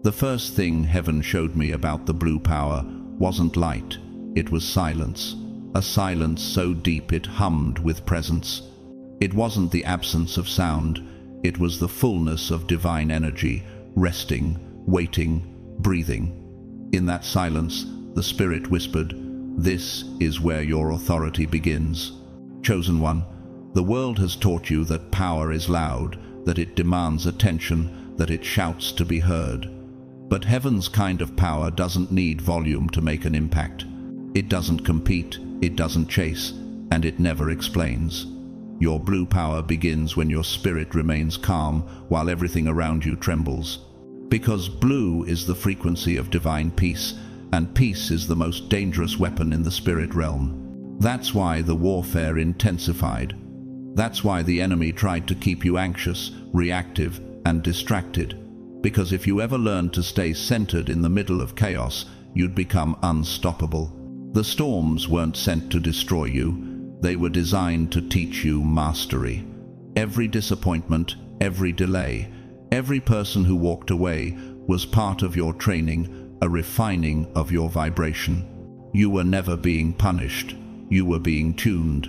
The first thing heaven showed me about the blue power wasn't light, it was silence. A silence so deep it hummed with presence. It wasn't the absence of sound, it was the fullness of divine energy, resting, waiting, breathing. In that silence, the Spirit whispered, "This is where your authority begins." Chosen one, the world has taught you that power is loud, that it demands attention, that it shouts to be heard. But heaven's kind of power doesn't need volume to make an impact. It doesn't compete, it doesn't chase, and it never explains. Your blue power begins when your spirit remains calm while everything around you trembles. Because blue is the frequency of divine peace, and peace is the most dangerous weapon in the spirit realm. That's why the warfare intensified. That's why the enemy tried to keep you anxious, reactive, and distracted. Because if you ever learned to stay centered in the middle of chaos, you'd become unstoppable. The storms weren't sent to destroy you. They were designed to teach you mastery. Every disappointment, every delay, every person who walked away was part of your training, a refining of your vibration. You were never being punished. You were being tuned.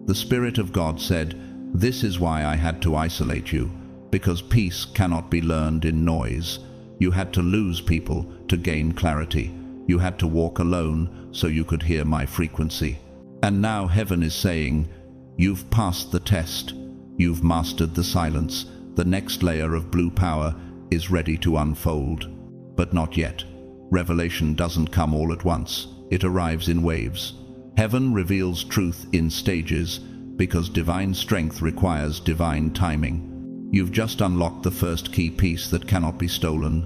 The Spirit of God said, "This is why I had to isolate you, because peace cannot be learned in noise. You had to lose people to gain clarity. You had to walk alone so you could hear my frequency." And now heaven is saying, "You've passed the test. You've mastered the silence. The next layer of blue power is ready to unfold." But not yet. Revelation doesn't come all at once. It arrives in waves. Heaven reveals truth in stages because divine strength requires divine timing. You've just unlocked the first key piece that cannot be stolen.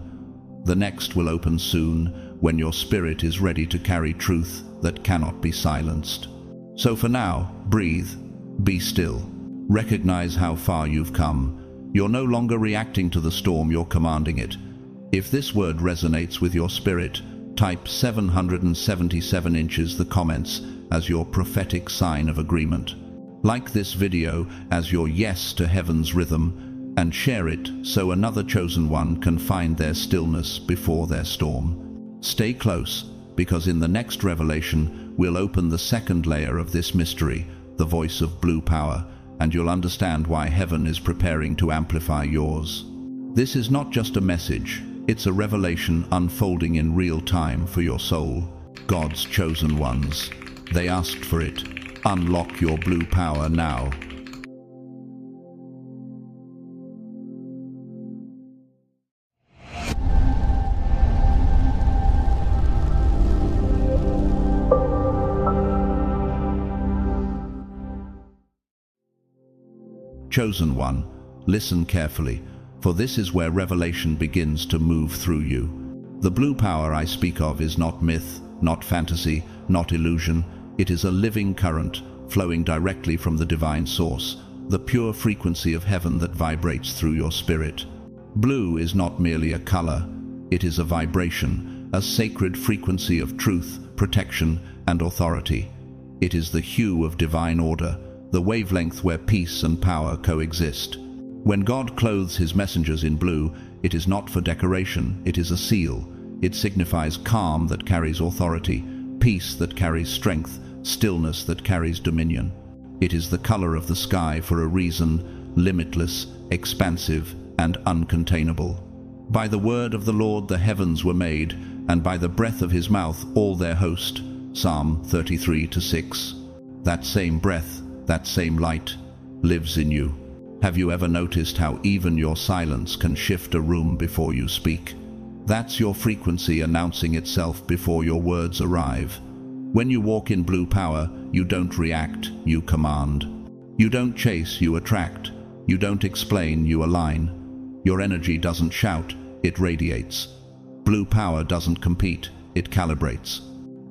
The next will open soon when your spirit is ready to carry truth that cannot be silenced. So for now, breathe, be still, recognize how far you've come. You're no longer reacting to the storm, you're commanding it. If this word resonates with your spirit, type 777 inches the comments as your prophetic sign of agreement. Like this video as your yes to heaven's rhythm, and share it so another chosen one can find their stillness before their storm. Stay close, because in the next revelation, we'll open the second layer of this mystery, the voice of blue power, and you'll understand why heaven is preparing to amplify yours. This is not just a message, it's a revelation unfolding in real time for your soul. God's chosen ones. They asked for it. Unlock your blue power now. Chosen one, listen carefully, for this is where revelation begins to move through you. The blue power I speak of is not myth, not fantasy, not illusion. It is a living current flowing directly from the divine source, the pure frequency of heaven that vibrates through your spirit. Blue is not merely a color, it is a vibration, a sacred frequency of truth, protection, and authority. It is the hue of divine order, the wavelength where peace and power coexist. When God clothes his messengers in blue, it is not for decoration, it is a seal. It signifies calm that carries authority, peace that carries strength, stillness that carries dominion. It is the color of the sky for a reason, limitless, expansive, and uncontainable. By the word of the Lord the heavens were made, and by the breath of his mouth all their host. Psalm 33:6. That same breath, that same light, lives in you. Have you ever noticed how even your silence can shift a room before you speak? That's your frequency announcing itself before your words arrive. When you walk in blue power, you don't react, you command. You don't chase, you attract. You don't explain, you align. Your energy doesn't shout, it radiates. Blue power doesn't compete, it calibrates.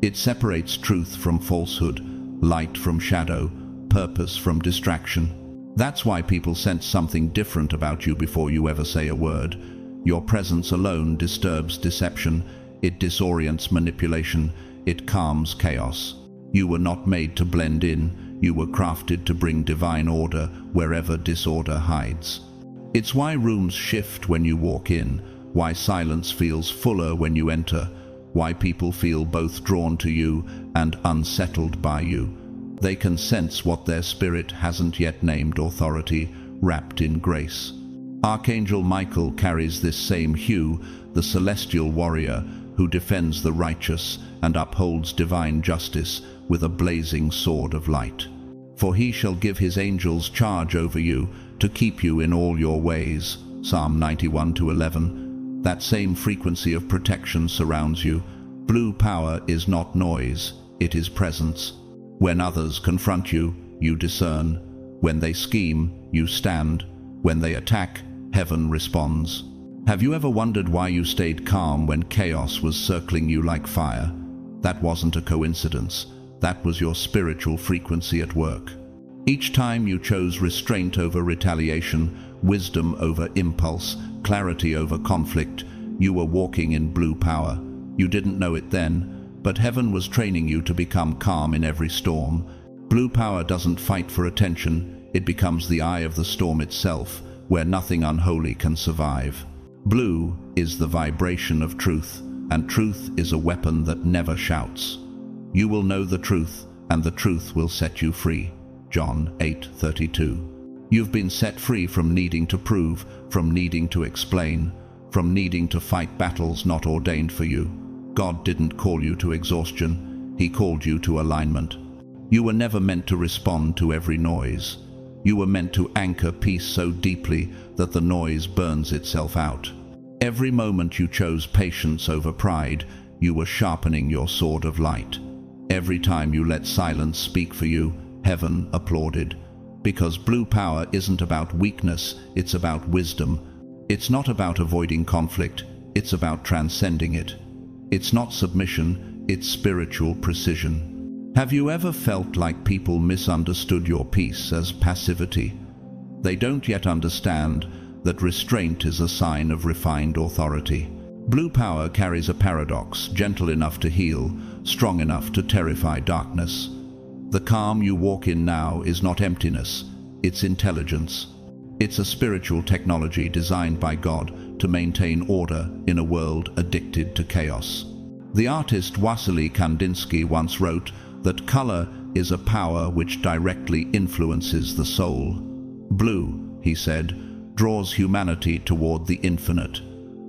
It separates truth from falsehood, light from shadow, purpose from distraction. That's why people sense something different about you before you ever say a word. Your presence alone disturbs deception, it disorients manipulation, it calms chaos. You were not made to blend in, you were crafted to bring divine order wherever disorder hides. It's why rooms shift when you walk in, why silence feels fuller when you enter, why people feel both drawn to you and unsettled by you. They can sense what their spirit hasn't yet named: authority wrapped in grace. Archangel Michael carries this same hue, the celestial warrior who defends the righteous and upholds divine justice with a blazing sword of light. For he shall give his angels charge over you to keep you in all your ways. Psalm 91:11. That same frequency of protection surrounds you. Blue power is not noise, it is presence. When others confront you, you discern. When they scheme, you stand. When they attack, heaven responds. Have you ever wondered why you stayed calm when chaos was circling you like fire? That wasn't a coincidence. That was your spiritual frequency at work. Each time you chose restraint over retaliation, wisdom over impulse, clarity over conflict, you were walking in blue power. You didn't know it then, but heaven was training you to become calm in every storm. Blue power doesn't fight for attention, it becomes the eye of the storm itself, where nothing unholy can survive. Blue is the vibration of truth, and truth is a weapon that never shouts. You will know the truth, and the truth will set you free. John 8:32. You've been set free from needing to prove, from needing to explain, from needing to fight battles not ordained for you. God didn't call you to exhaustion, He called you to alignment. You were never meant to respond to every noise. You were meant to anchor peace so deeply that the noise burns itself out. Every moment you chose patience over pride, you were sharpening your sword of light. Every time you let silence speak for you, heaven applauded. Because blue power isn't about weakness, it's about wisdom. It's not about avoiding conflict, it's about transcending it. It's not submission, it's spiritual precision. Have you ever felt like people misunderstood your peace as passivity? They don't yet understand that restraint is a sign of refined authority. Blue power carries a paradox, gentle enough to heal, strong enough to terrify darkness. The calm you walk in now is not emptiness, it's intelligence. It's a spiritual technology designed by God to maintain order in a world addicted to chaos. The artist Wassily Kandinsky once wrote that color is a power which directly influences the soul. Blue, he said, draws humanity toward the infinite.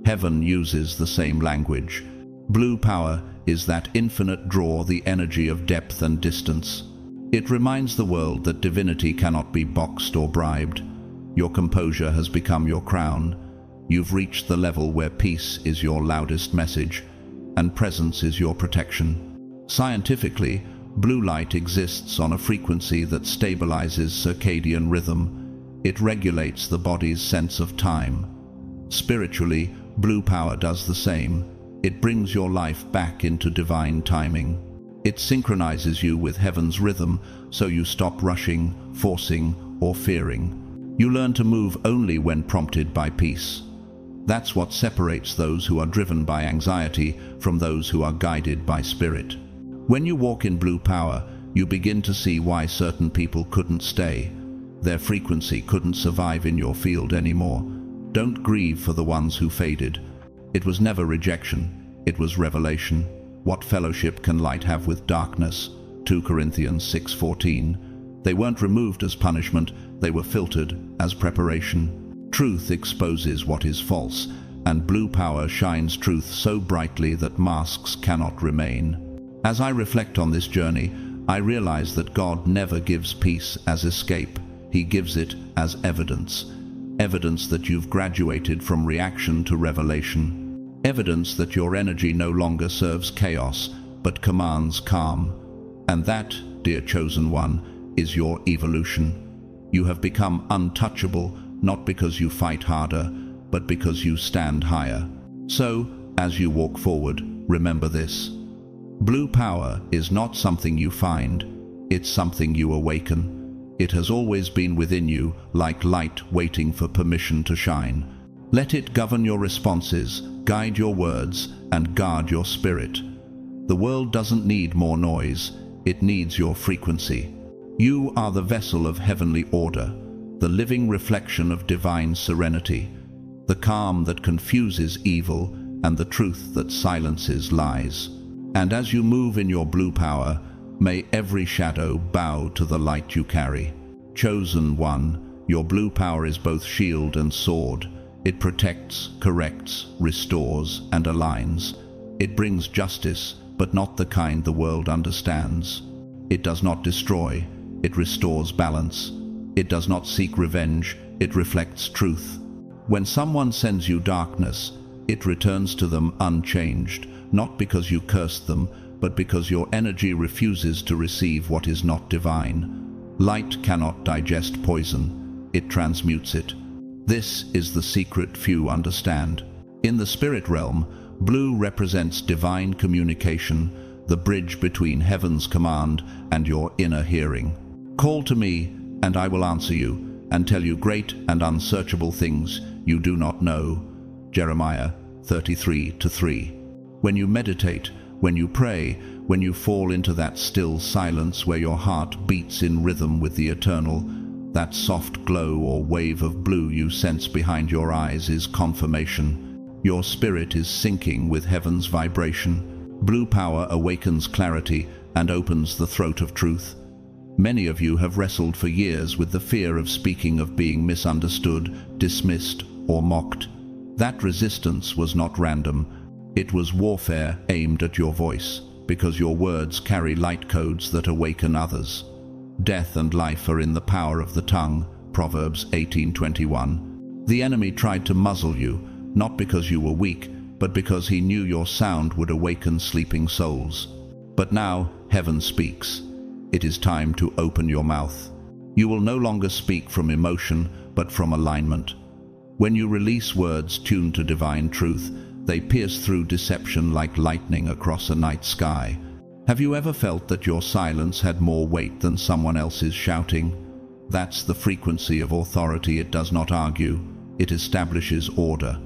Heaven uses the same language. Blue power is that infinite draw, the energy of depth and distance. It reminds the world that divinity cannot be boxed or bribed. Your composure has become your crown. You've reached the level where peace is your loudest message, and presence is your protection. Scientifically, blue light exists on a frequency that stabilizes circadian rhythm. It regulates the body's sense of time. Spiritually, blue power does the same. It brings your life back into divine timing. It synchronizes you with heaven's rhythm, so you stop rushing, forcing, or fearing. You learn to move only when prompted by peace. That's what separates those who are driven by anxiety from those who are guided by spirit. When you walk in blue power, you begin to see why certain people couldn't stay. Their frequency couldn't survive in your field anymore. Don't grieve for the ones who faded. It was never rejection, it was revelation. What fellowship can light have with darkness? 2 Corinthians 6:14. They weren't removed as punishment, they were filtered as preparation. Truth exposes what is false, and blue power shines truth so brightly that masks cannot remain. As I reflect on this journey, I realize that God never gives peace as escape. He gives it as evidence. Evidence that you've graduated from reaction to revelation. Evidence that your energy no longer serves chaos, but commands calm. And that, dear chosen one, is your evolution. You have become untouchable, not because you fight harder, but because you stand higher. So, as you walk forward, remember this. Blue power is not something you find, it's something you awaken. It has always been within you, like light waiting for permission to shine. Let it govern your responses, guide your words, and guard your spirit. The world doesn't need more noise, it needs your frequency. You are the vessel of heavenly order, the living reflection of divine serenity. the calm that confuses evil, and the truth that silences lies. And as you move in your blue power, may every shadow bow to the light you carry. Chosen one, your blue power is both shield and sword. It protects, corrects, restores, and aligns. It brings justice, but not the kind the world understands. It does not destroy, it restores balance. It does not seek revenge, it reflects truth. When someone sends you darkness, it returns to them unchanged, not because you cursed them, but because your energy refuses to receive what is not divine. Light cannot digest poison, it transmutes it. This is the secret few understand. In the spirit realm, blue represents divine communication, the bridge between heaven's command and your inner hearing. Call to me, and I will answer you, and tell you great and unsearchable things you do not know. Jeremiah 33:3. When you meditate, when you pray, when you fall into that still silence where your heart beats in rhythm with the eternal, that soft glow or wave of blue you sense behind your eyes is confirmation. Your spirit is syncing with heaven's vibration. Blue power awakens clarity and opens the throat of truth. Many of you have wrestled for years with the fear of speaking, of being misunderstood, dismissed, or mocked. That resistance was not random. It was warfare aimed at your voice, because your words carry light codes that awaken others. Death and life are in the power of the tongue, Proverbs 18:21. The enemy tried to muzzle you, not because you were weak, but because he knew your sound would awaken sleeping souls. But now heaven speaks. It is time to open your mouth. You will no longer speak from emotion, but from alignment. When you release words tuned to divine truth, they pierce through deception like lightning across a night sky. Have you ever felt that your silence had more weight than someone else's shouting? That's the frequency of authority. It does not argue, it establishes order.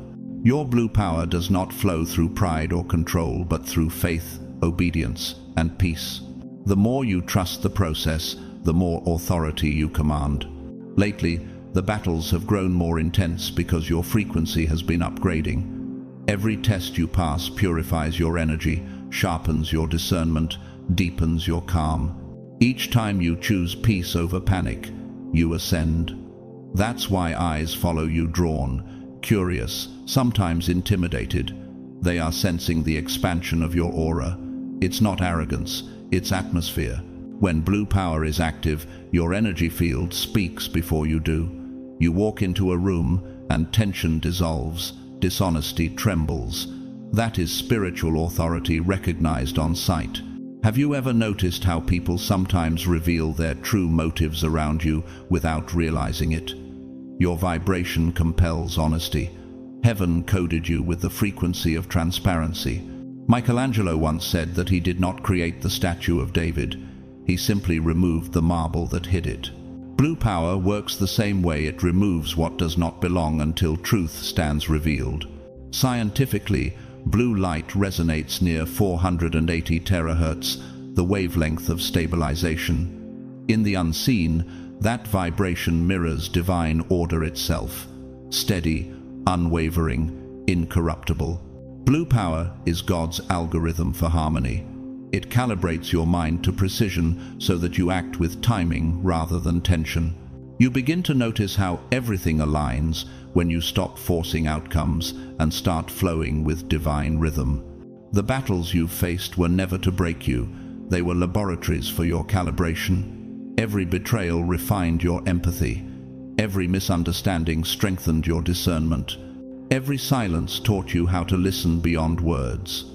Your blue power does not flow through pride or control, but through faith, obedience, and peace. The more you trust the process, the more authority you command. Lately, the battles have grown more intense because your frequency has been upgrading. Every test you pass purifies your energy, sharpens your discernment, deepens your calm. Each time you choose peace over panic, you ascend. That's why eyes follow you, drawn, curious, sometimes intimidated. They are sensing the expansion of your aura. It's not arrogance, it's atmosphere. When blue power is active, your energy field speaks before you do. You walk into a room and tension dissolves, dishonesty trembles. That is spiritual authority recognized on sight. Have you ever noticed how people sometimes reveal their true motives around you without realizing it? Your vibration compels honesty. Heaven coded you with the frequency of transparency. Michelangelo once said that he did not create the statue of David. He simply removed the marble that hid it. Blue power works the same way. It removes what does not belong until truth stands revealed. Scientifically, blue light resonates near 480 terahertz, the wavelength of stabilization. In the unseen, that vibration mirrors divine order itself, steady, unwavering, incorruptible. Blue power is God's algorithm for harmony. It calibrates your mind to precision so that you act with timing rather than tension. You begin to notice how everything aligns when you stop forcing outcomes and start flowing with divine rhythm. The battles you've faced were never to break you. They were laboratories for your calibration. Every betrayal refined your empathy. Every misunderstanding strengthened your discernment. Every silence taught you how to listen beyond words.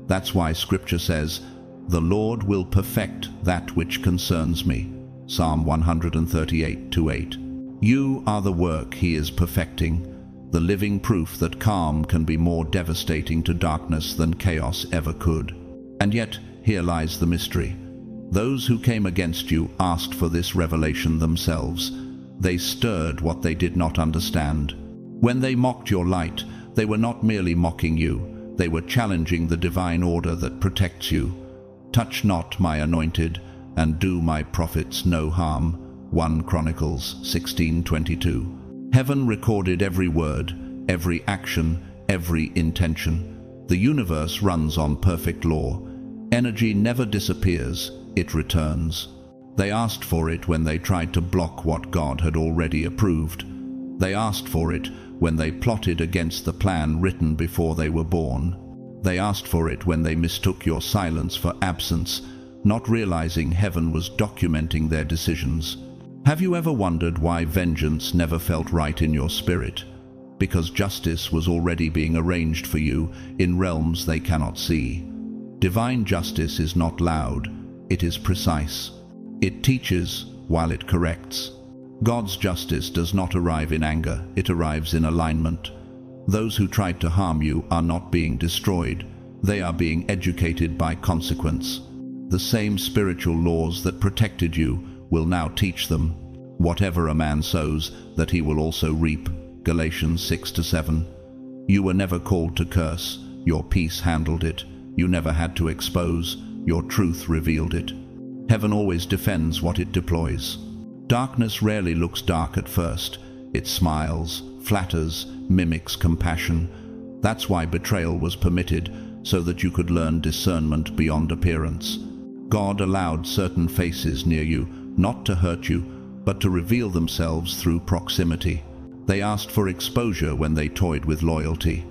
That's why Scripture says, "The Lord will perfect that which concerns me." Psalm 138:8. You are the work He is perfecting, the living proof that calm can be more devastating to darkness than chaos ever could. And yet, here lies the mystery. Those who came against you asked for this revelation themselves. They stirred what they did not understand. When they mocked your light, they were not merely mocking you, they were challenging the divine order that protects you. Touch not my anointed, and do my prophets no harm. 1 Chronicles 16:22. Heaven recorded every word, every action, every intention. The universe runs on perfect law. Energy never disappears, it returns. They asked for it when they tried to block what God had already approved. They asked for it when they plotted against the plan written before they were born. They asked for it when they mistook your silence for absence, not realizing heaven was documenting their decisions. Have you ever wondered why vengeance never felt right in your spirit? Because justice was already being arranged for you in realms they cannot see. Divine justice is not loud, it is precise. It teaches while it corrects. God's justice does not arrive in anger, it arrives in alignment. Those who tried to harm you are not being destroyed, they are being educated by consequence. The same spiritual laws that protected you will now teach them. Whatever a man sows, that he will also reap. Galatians 6-7. You were never called to curse, your peace handled it. You never had to expose, your truth revealed it. Heaven always defends what it deploys. Darkness rarely looks dark at first. It smiles, flatters, mimics compassion. That's why betrayal was permitted, so that you could learn discernment beyond appearance. God allowed certain faces near you, not to hurt you, but to reveal themselves through proximity. They asked for exposure when they toyed with loyalty.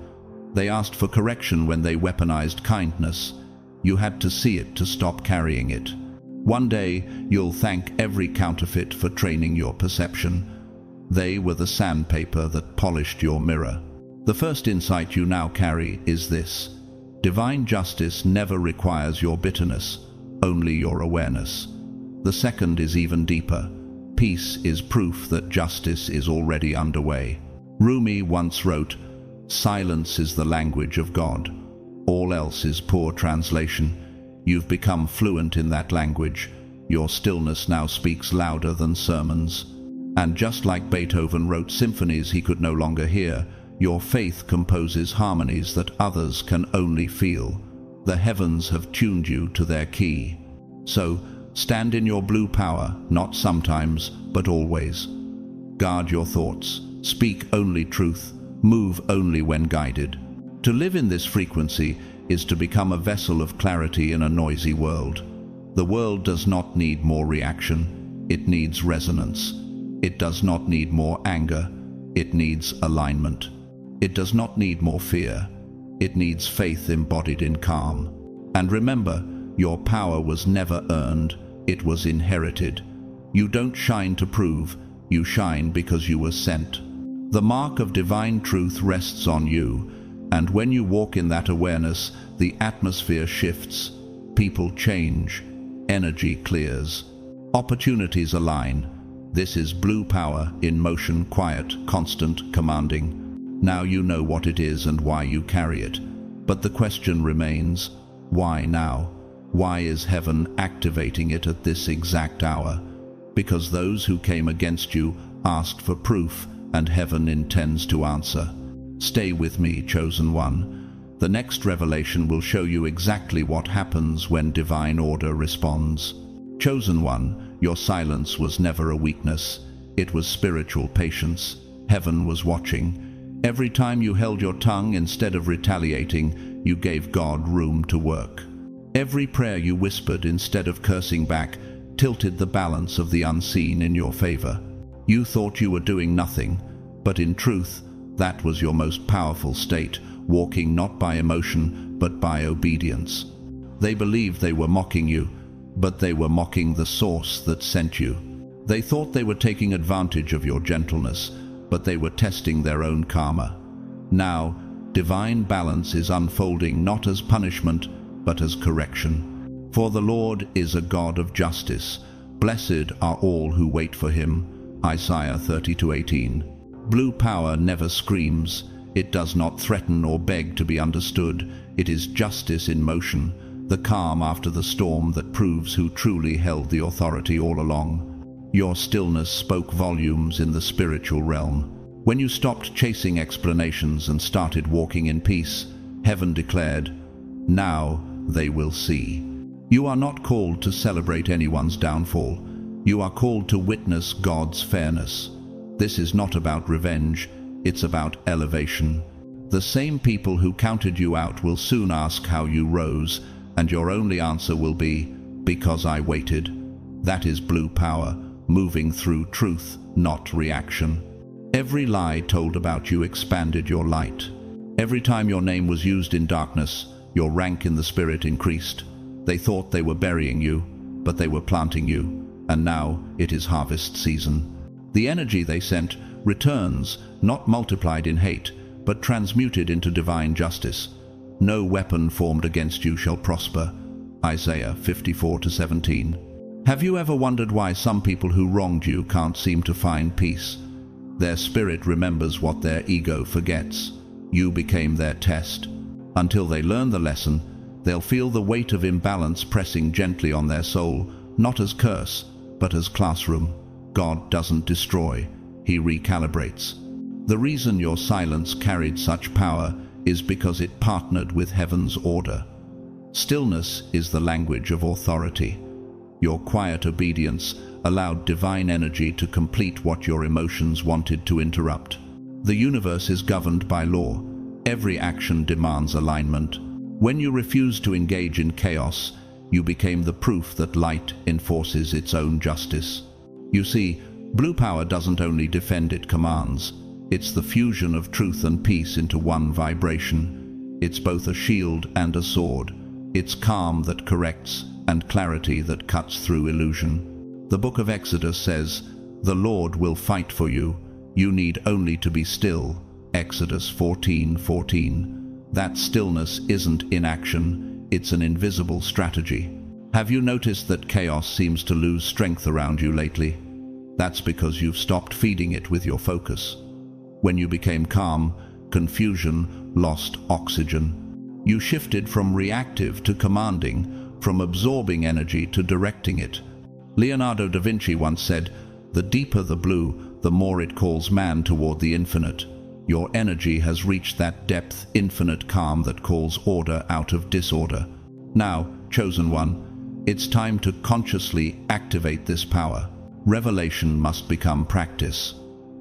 They asked for correction when they weaponized kindness. You had to see it to stop carrying it. One day, you'll thank every counterfeit for training your perception. They were the sandpaper that polished your mirror. The first insight you now carry is this: divine justice never requires your bitterness, only your awareness. The second is even deeper. Peace is proof that justice is already underway. Rumi once wrote, "Silence is the language of God. All else is poor translation." You've become fluent in that language. Your stillness now speaks louder than sermons. And just like Beethoven wrote symphonies he could no longer hear, your faith composes harmonies that others can only feel. The heavens have tuned you to their key. So, stand in your blue power, not sometimes, but always. Guard your thoughts. Speak only truth. Move only when guided. To live in this frequency is to become a vessel of clarity in a noisy world. The world does not need more reaction, it needs resonance. It does not need more anger, it needs alignment. It does not need more fear, it needs faith embodied in calm. And remember, your power was never earned, it was inherited. You don't shine to prove, you shine because you were sent. The mark of divine truth rests on you, and when you walk in that awareness, the atmosphere shifts, people change, energy clears, opportunities align. This is blue power in motion, quiet, constant, commanding. Now you know what it is and why you carry it. But the question remains, why now? Why is heaven activating it at this exact hour? Because those who came against you asked for proof, and heaven intends to answer. Stay with me, chosen one. The next revelation will show you exactly what happens when divine order responds. Chosen one, your silence was never a weakness. It was spiritual patience. Heaven was watching. Every time you held your tongue instead of retaliating, you gave God room to work. Every prayer you whispered instead of cursing back tilted the balance of the unseen in your favor. You thought you were doing nothing, but in truth, that was your most powerful state, walking not by emotion, but by obedience. They believed they were mocking you, but they were mocking the source that sent you. They thought they were taking advantage of your gentleness, but they were testing their own karma. Now, divine balance is unfolding not as punishment, but as correction. For the Lord is a God of justice. Blessed are all who wait for him. Isaiah 30:18. Blue power never screams. It does not threaten or beg to be understood. It is justice in motion, the calm after the storm that proves who truly held the authority all along. Your stillness spoke volumes in the spiritual realm. When you stopped chasing explanations and started walking in peace, heaven declared, "Now they will see." You are not called to celebrate anyone's downfall. You are called to witness God's fairness. This is not about revenge, it's about elevation. The same people who counted you out will soon ask how you rose, and your only answer will be, "Because I waited." That is blue power, moving through truth, not reaction. Every lie told about you expanded your light. Every time your name was used in darkness, your rank in the spirit increased. They thought they were burying you, but they were planting you, and now it is harvest season. The energy they sent returns, not multiplied in hate, but transmuted into divine justice. No weapon formed against you shall prosper. Isaiah 54:17. Have you ever wondered why some people who wronged you can't seem to find peace? Their spirit remembers what their ego forgets. You became their test. Until they learn the lesson, they'll feel the weight of imbalance pressing gently on their soul, not as curse, but as classroom. God doesn't destroy, He recalibrates. The reason your silence carried such power is because it partnered with heaven's order. Stillness is the language of authority. Your quiet obedience allowed divine energy to complete what your emotions wanted to interrupt. The universe is governed by law. Every action demands alignment. When you refused to engage in chaos, you became the proof that light enforces its own justice. You see, blue power doesn't only defend, it commands. It's the fusion of truth and peace into one vibration. It's both a shield and a sword. It's calm that corrects and clarity that cuts through illusion. The book of Exodus says, "The Lord will fight for you. You need only to be still." Exodus 14:14. That stillness isn't inaction, it's an invisible strategy. Have you noticed that chaos seems to lose strength around you lately? That's because you've stopped feeding it with your focus. When you became calm, confusion lost oxygen. You shifted from reactive to commanding, from absorbing energy to directing it. Leonardo da Vinci once said, "The deeper the blue, the more it calls man toward the infinite." Your energy has reached that depth, infinite calm that calls order out of disorder. Now, chosen one, it's time to consciously activate this power. Revelation must become practice.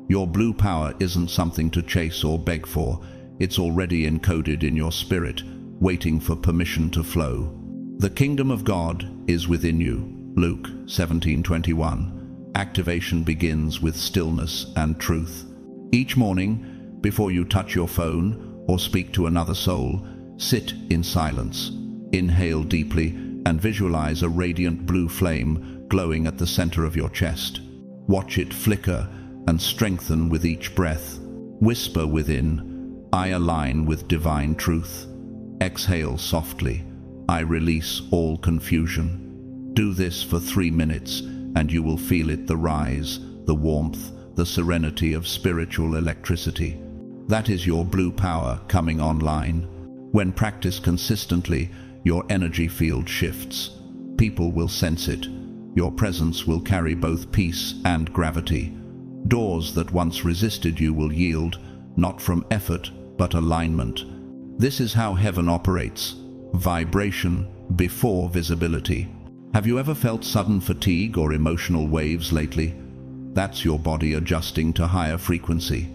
Your blue power isn't something to chase or beg for. It's already encoded in your spirit, waiting for permission to flow. The kingdom of God is within you. Luke 17:21. Activation begins with stillness and truth. Each morning, before you touch your phone or speak to another soul, sit in silence. Inhale deeply and visualize a radiant blue flame glowing at the center of your chest. Watch it flicker and strengthen with each breath. Whisper within, "I align with divine truth." Exhale softly, "I release all confusion." Do this for 3 minutes and you will feel it, the rise, the warmth, the serenity of spiritual electricity. That is your blue power coming online. When practiced consistently, your energy field shifts. People will sense it. Your presence will carry both peace and gravity. Doors that once resisted you will yield, not from effort, but alignment. This is how heaven operates. Vibration before visibility. Have you ever felt sudden fatigue or emotional waves lately? That's your body adjusting to higher frequency.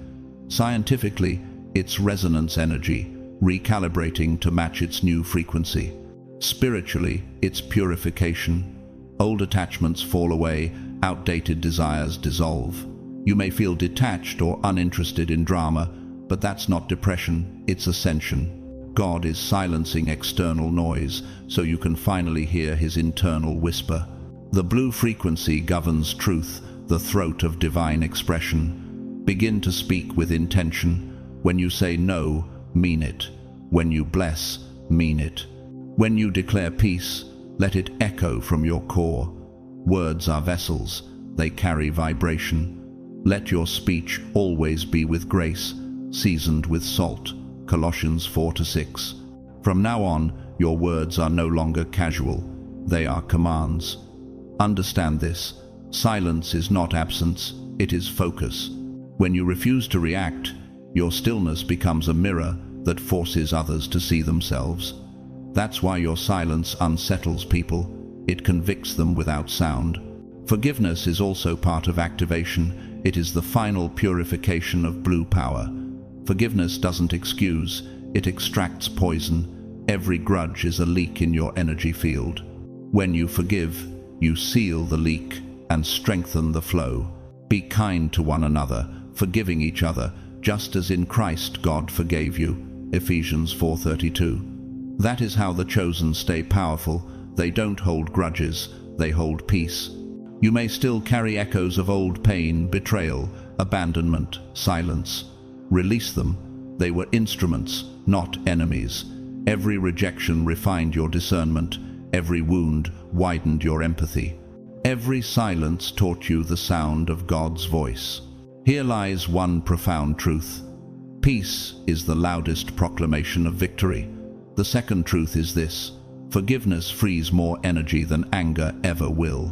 Scientifically, it's resonance energy, recalibrating to match its new frequency. Spiritually, it's purification. Old attachments fall away, outdated desires dissolve. You may feel detached or uninterested in drama, but that's not depression, it's ascension. God is silencing external noise so you can finally hear His internal whisper. The blue frequency governs truth, the throat of divine expression. Begin to speak with intention. When you say no, mean it. When you bless, mean it. When you declare peace, let it echo from your core. Words are vessels, they carry vibration. Let your speech always be with grace, seasoned with salt. Colossians 4:6. From now on, your words are no longer casual, they are commands. Understand this, silence is not absence, it is focus. When you refuse to react, your stillness becomes a mirror that forces others to see themselves. That's why your silence unsettles people, it convicts them without sound. Forgiveness is also part of activation. It is the final purification of blue power. Forgiveness doesn't excuse, it extracts poison. Every grudge is a leak in your energy field. When you forgive, you seal the leak and strengthen the flow. Be kind to one another, forgiving each other, just as in Christ God forgave you. Ephesians 4:32. That is how the chosen stay powerful. They don't hold grudges, they hold peace. You may still carry echoes of old pain, betrayal, abandonment, silence. Release them. They were instruments, not enemies. Every rejection refined your discernment. Every wound widened your empathy. Every silence taught you the sound of God's voice. Here lies one profound truth. Peace is the loudest proclamation of victory. The second truth is this: forgiveness frees more energy than anger ever will.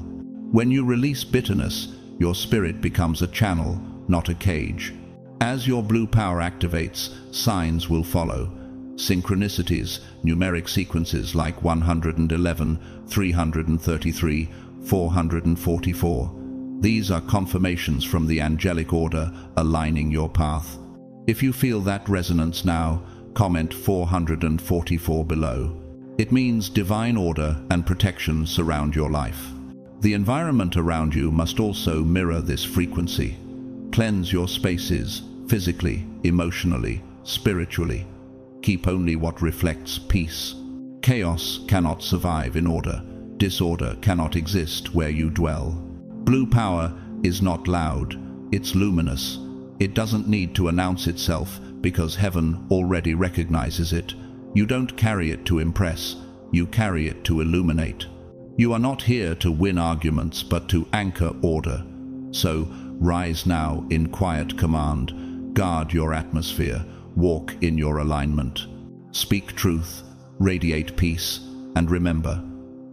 When you release bitterness, your spirit becomes a channel, not a cage. As your blue power activates, signs will follow. Synchronicities, numeric sequences like 111, 333, 444. These are confirmations from the angelic order aligning your path. If you feel that resonance now, comment 444 below. It means divine order and protection surround your life. The environment around you must also mirror this frequency. Cleanse your spaces, physically, emotionally, spiritually. Keep only what reflects peace. Chaos cannot survive in order. Disorder cannot exist where you dwell. Blue power is not loud, it's luminous. It doesn't need to announce itself because heaven already recognizes it. You don't carry it to impress, you carry it to illuminate. You are not here to win arguments, but to anchor order. So, rise now in quiet command. Guard your atmosphere. Walk in your alignment. Speak truth. Radiate peace. And remember,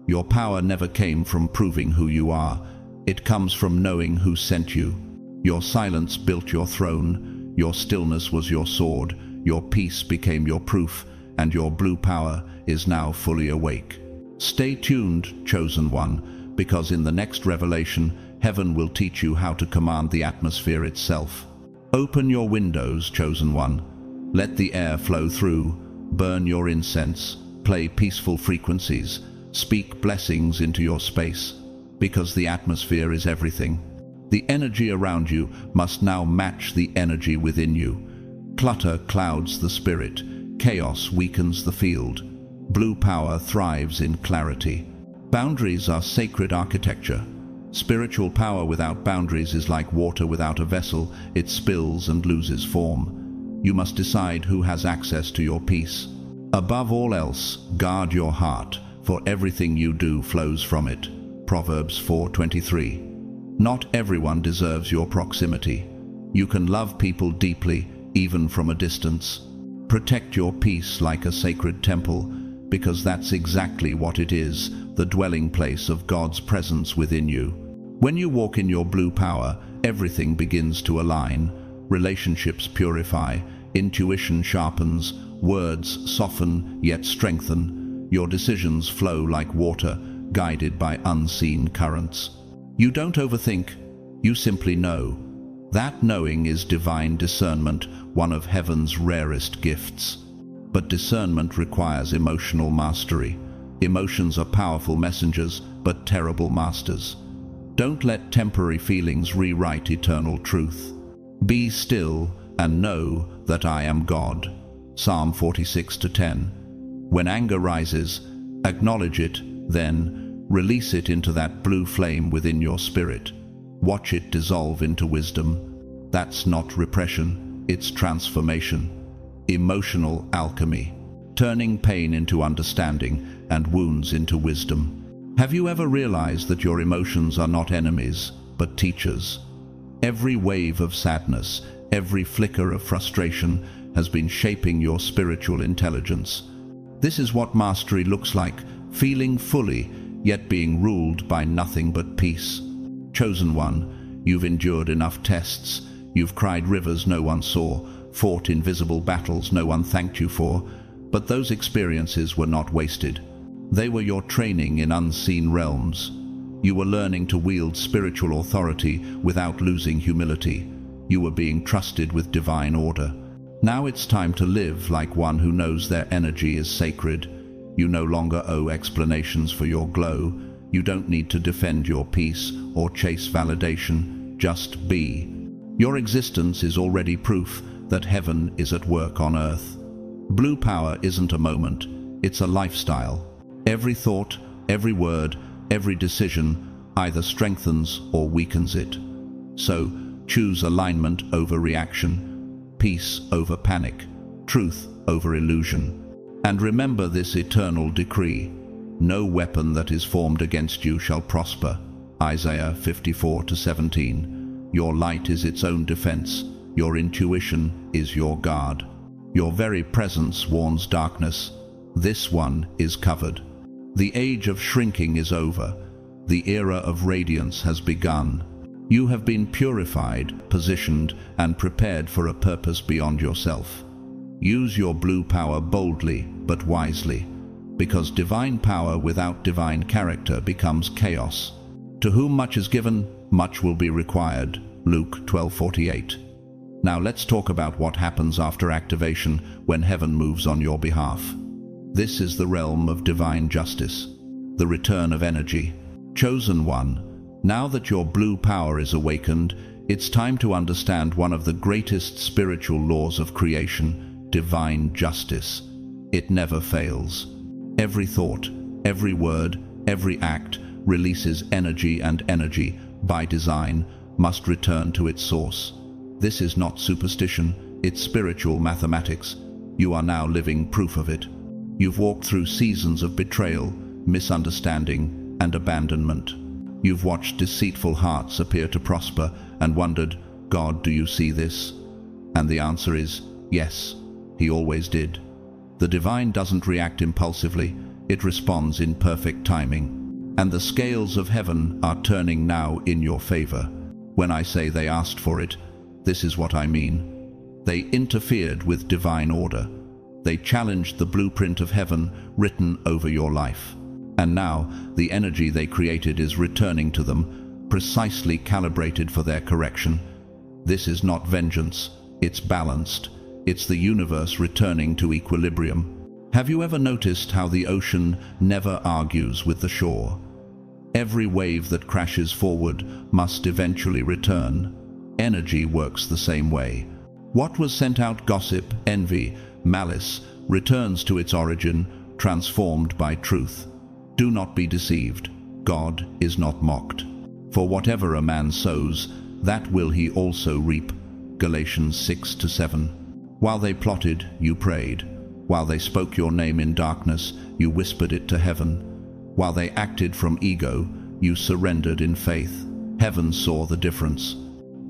your power never came from proving who you are. It comes from knowing who sent you. Your silence built your throne. Your stillness was your sword. Your peace became your proof. And your blue power is now fully awake. Stay tuned, chosen one, because in the next revelation, heaven will teach you how to command the atmosphere itself. Open your windows, chosen one. Let the air flow through. Burn your incense. Play peaceful frequencies. Speak blessings into your space, because the atmosphere is everything. The energy around you must now match the energy within you. Clutter clouds the spirit. Chaos weakens the field. Blue power thrives in clarity. Boundaries are sacred architecture. Spiritual power without boundaries is like water without a vessel. It spills and loses form. You must decide who has access to your peace. Above all else, guard your heart, for everything you do flows from it. Proverbs 4:23. Not everyone deserves your proximity. You can love people deeply, even from a distance. Protect your peace like a sacred temple, because that's exactly what it is, the dwelling place of God's presence within you. When you walk in your blue power, everything begins to align. Relationships purify, intuition sharpens, words soften yet strengthen. Your decisions flow like water, guided by unseen currents. You don't overthink, you simply know. That knowing is divine discernment, one of heaven's rarest gifts. But discernment requires emotional mastery. Emotions are powerful messengers, but terrible masters. Don't let temporary feelings rewrite eternal truth. Be still and know that I am God. Psalm 46:10. When anger rises, acknowledge it, then release it into that blue flame within your spirit. Watch it dissolve into wisdom. That's not repression, it's transformation. Emotional alchemy, turning pain into understanding and wounds into wisdom. Have you ever realized that your emotions are not enemies, but teachers? Every wave of sadness, every flicker of frustration has been shaping your spiritual intelligence. This is what mastery looks like, feeling fully, yet being ruled by nothing but peace. Chosen one, you've endured enough tests. You've cried rivers no one saw, fought invisible battles no one thanked you for, but those experiences were not wasted. They were your training in unseen realms. You were learning to wield spiritual authority without losing humility. You were being trusted with divine order. Now it's time to live like one who knows their energy is sacred. You no longer owe explanations for your glow. You don't need to defend your peace or chase validation. Just be. Your existence is already proof that heaven is at work on earth. Blue power isn't a moment, it's a lifestyle. Every thought, every word, every decision either strengthens or weakens it. So, choose alignment over reaction, peace over panic, truth over illusion. And remember this eternal decree: no weapon that is formed against you shall prosper. Isaiah 54:17. Your light is its own defense. Your intuition is your guard. Your very presence warns darkness. This one is covered. The age of shrinking is over. The era of radiance has begun. You have been purified, positioned, and prepared for a purpose beyond yourself. Use your blue power boldly but wisely, because divine power without divine character becomes chaos. To whom much is given, much will be required. Luke 12:48. Now let's talk about what happens after activation when heaven moves on your behalf. This is the realm of divine justice, the return of energy. Chosen one, now that your blue power is awakened, it's time to understand one of the greatest spiritual laws of creation: divine justice. It never fails. Every thought, every word, every act releases energy, and energy, by design, must return to its source. This is not superstition, it's spiritual mathematics. You are now living proof of it. You've walked through seasons of betrayal, misunderstanding, and abandonment. You've watched deceitful hearts appear to prosper and wondered, God, do you see this? And the answer is, yes, He always did. The divine doesn't react impulsively, it responds in perfect timing. And the scales of heaven are turning now in your favor. When I say they asked for it, this is what I mean. They interfered with divine order. They challenged the blueprint of heaven written over your life. And now, the energy they created is returning to them, precisely calibrated for their correction. This is not vengeance, it's balanced. It's the universe returning to equilibrium. Have you ever noticed how the ocean never argues with the shore? Every wave that crashes forward must eventually return. Energy works the same way. What was sent out, gossip, envy, malice, returns to its origin, transformed by truth. Do not be deceived. God is not mocked. For whatever a man sows, that will he also reap. Galatians 6-7. While they plotted, you prayed. While they spoke your name in darkness, you whispered it to heaven. While they acted from ego, you surrendered in faith. Heaven saw the difference.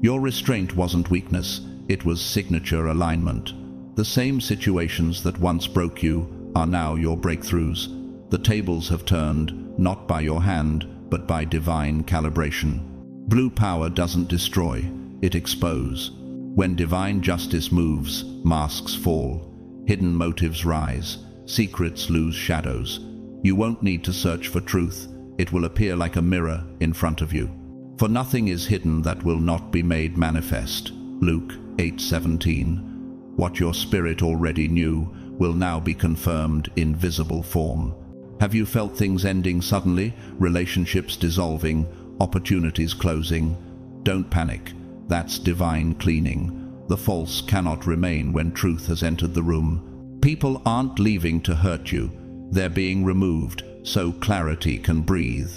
Your restraint wasn't weakness, it was signature alignment. The same situations that once broke you are now your breakthroughs. The tables have turned, not by your hand, but by divine calibration. Blue power doesn't destroy, it exposes. When divine justice moves, masks fall, hidden motives rise, secrets lose shadows. You won't need to search for truth, it will appear like a mirror in front of you. For nothing is hidden that will not be made manifest. Luke 8:17. What your spirit already knew will now be confirmed in visible form. Have you felt things ending suddenly, relationships dissolving, opportunities closing? Don't panic, that's divine cleaning. The false cannot remain when truth has entered the room. People aren't leaving to hurt you, they're being removed so clarity can breathe.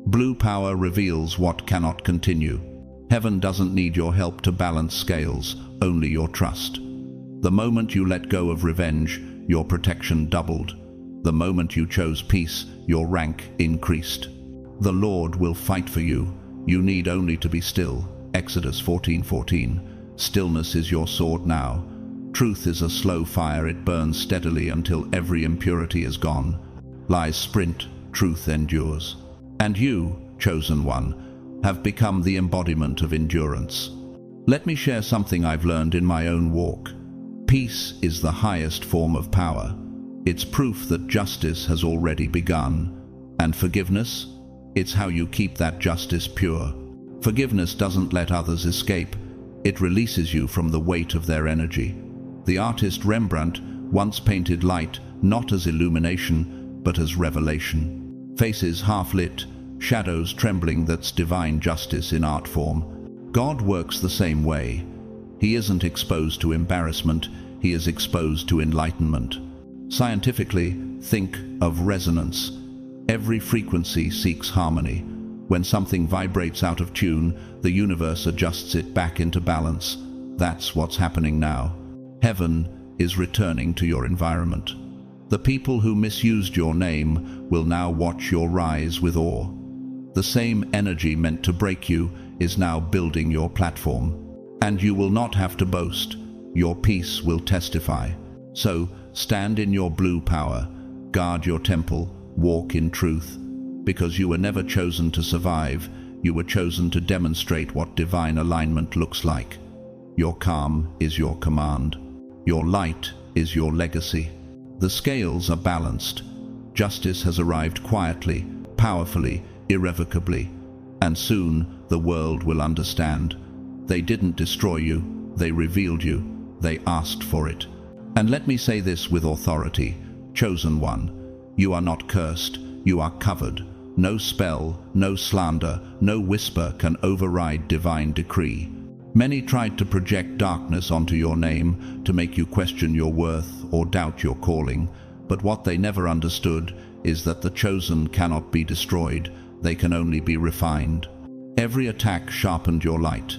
Blue power reveals what cannot continue. Heaven doesn't need your help to balance scales, only your trust. The moment you let go of revenge, your protection doubled. The moment you chose peace, your rank increased. The Lord will fight for you. You need only to be still. Exodus 14:14. Stillness is your sword now. Truth is a slow fire, it burns steadily until every impurity is gone. Lies sprint, truth endures. And you, chosen one, have become the embodiment of endurance. Let me share something I've learned in my own walk. Peace is the highest form of power. It's proof that justice has already begun. And forgiveness? It's how you keep that justice pure. Forgiveness doesn't let others escape. It releases you from the weight of their energy. The artist Rembrandt once painted light not as illumination, but as revelation. Faces half-lit, shadows trembling, that's divine justice in art form. God works the same way. He isn't exposed to embarrassment, he is exposed to enlightenment. Scientifically, think of resonance. Every frequency seeks harmony. When something vibrates out of tune, the universe adjusts it back into balance. That's what's happening now. Heaven is returning to your environment. The people who misused your name will now watch your rise with awe. The same energy meant to break you is now building your platform. And you will not have to boast. Your peace will testify. So, stand in your blue power, guard your temple, walk in truth. Because you were never chosen to survive, you were chosen to demonstrate what divine alignment looks like. Your calm is your command. Your light is your legacy. The scales are balanced. Justice has arrived quietly, powerfully, irrevocably. And soon the world will understand. They didn't destroy you, they revealed you, they asked for it. And let me say this with authority, chosen one, you are not cursed, you are covered. No spell, no slander, no whisper can override divine decree. Many tried to project darkness onto your name, to make you question your worth or doubt your calling, but what they never understood is that the chosen cannot be destroyed, they can only be refined. Every attack sharpened your light.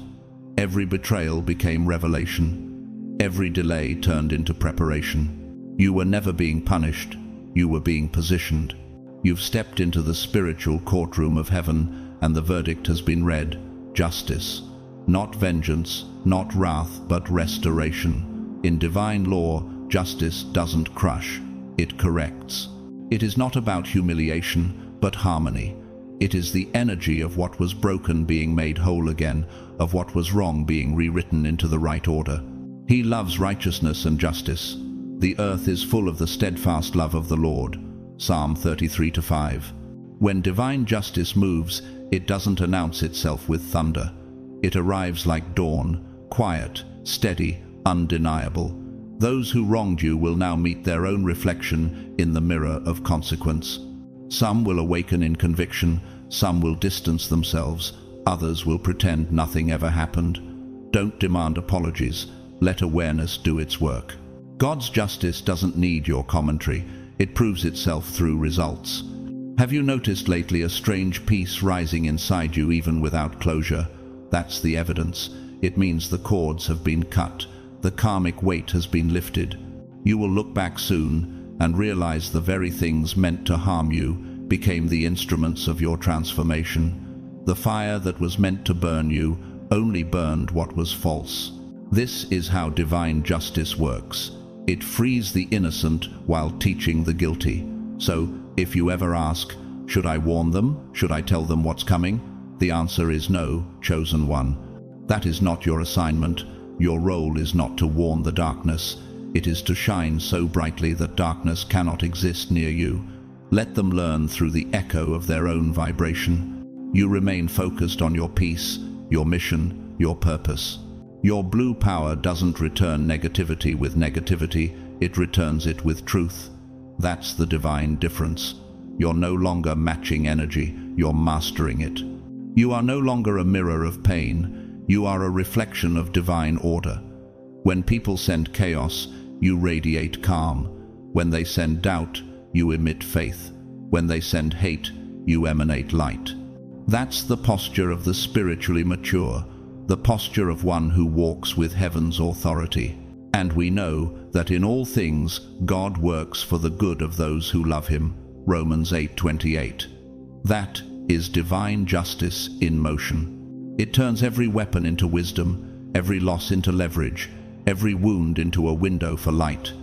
Every betrayal became revelation. Every delay turned into preparation. You were never being punished, you were being positioned. You've stepped into the spiritual courtroom of heaven, and the verdict has been read. Justice. Not vengeance, not wrath, but restoration. In divine law, justice doesn't crush, it corrects. It is not about humiliation, but harmony. It is the energy of what was broken being made whole again, of what was wrong being rewritten into the right order. He loves righteousness and justice. The earth is full of the steadfast love of the Lord. Psalm 33:5. When divine justice moves, it doesn't announce itself with thunder. It arrives like dawn, quiet, steady, undeniable. Those who wronged you will now meet their own reflection in the mirror of consequence. Some will awaken in conviction, some will distance themselves, others will pretend nothing ever happened. Don't demand apologies, let awareness do its work. God's justice doesn't need your commentary, it proves itself through results. Have you noticed lately a strange peace rising inside you even without closure? That's the evidence. It means the cords have been cut, the karmic weight has been lifted. You will look back soon and realize the very things meant to harm you became the instruments of your transformation. The fire that was meant to burn you only burned what was false. This is how divine justice works. It frees the innocent while teaching the guilty. So, if you ever ask, should I warn them? Should I tell them what's coming? The answer is no, chosen one. That is not your assignment. Your role is not to warn the darkness. It is to shine so brightly that darkness cannot exist near you. Let them learn through the echo of their own vibration. You remain focused on your peace, your mission, your purpose. Your blue power doesn't return negativity with negativity, it returns it with truth. That's the divine difference. You're no longer matching energy, you're mastering it. You are no longer a mirror of pain, you are a reflection of divine order. When people send chaos, you radiate calm. When they send doubt, you emit faith. When they send hate, you emanate light. That's the posture of the spiritually mature, the posture of one who walks with heaven's authority. And we know that in all things God works for the good of those who love him. Romans 8:28. That is divine justice in motion. It turns every weapon into wisdom, every loss into leverage, every wound into a window for light.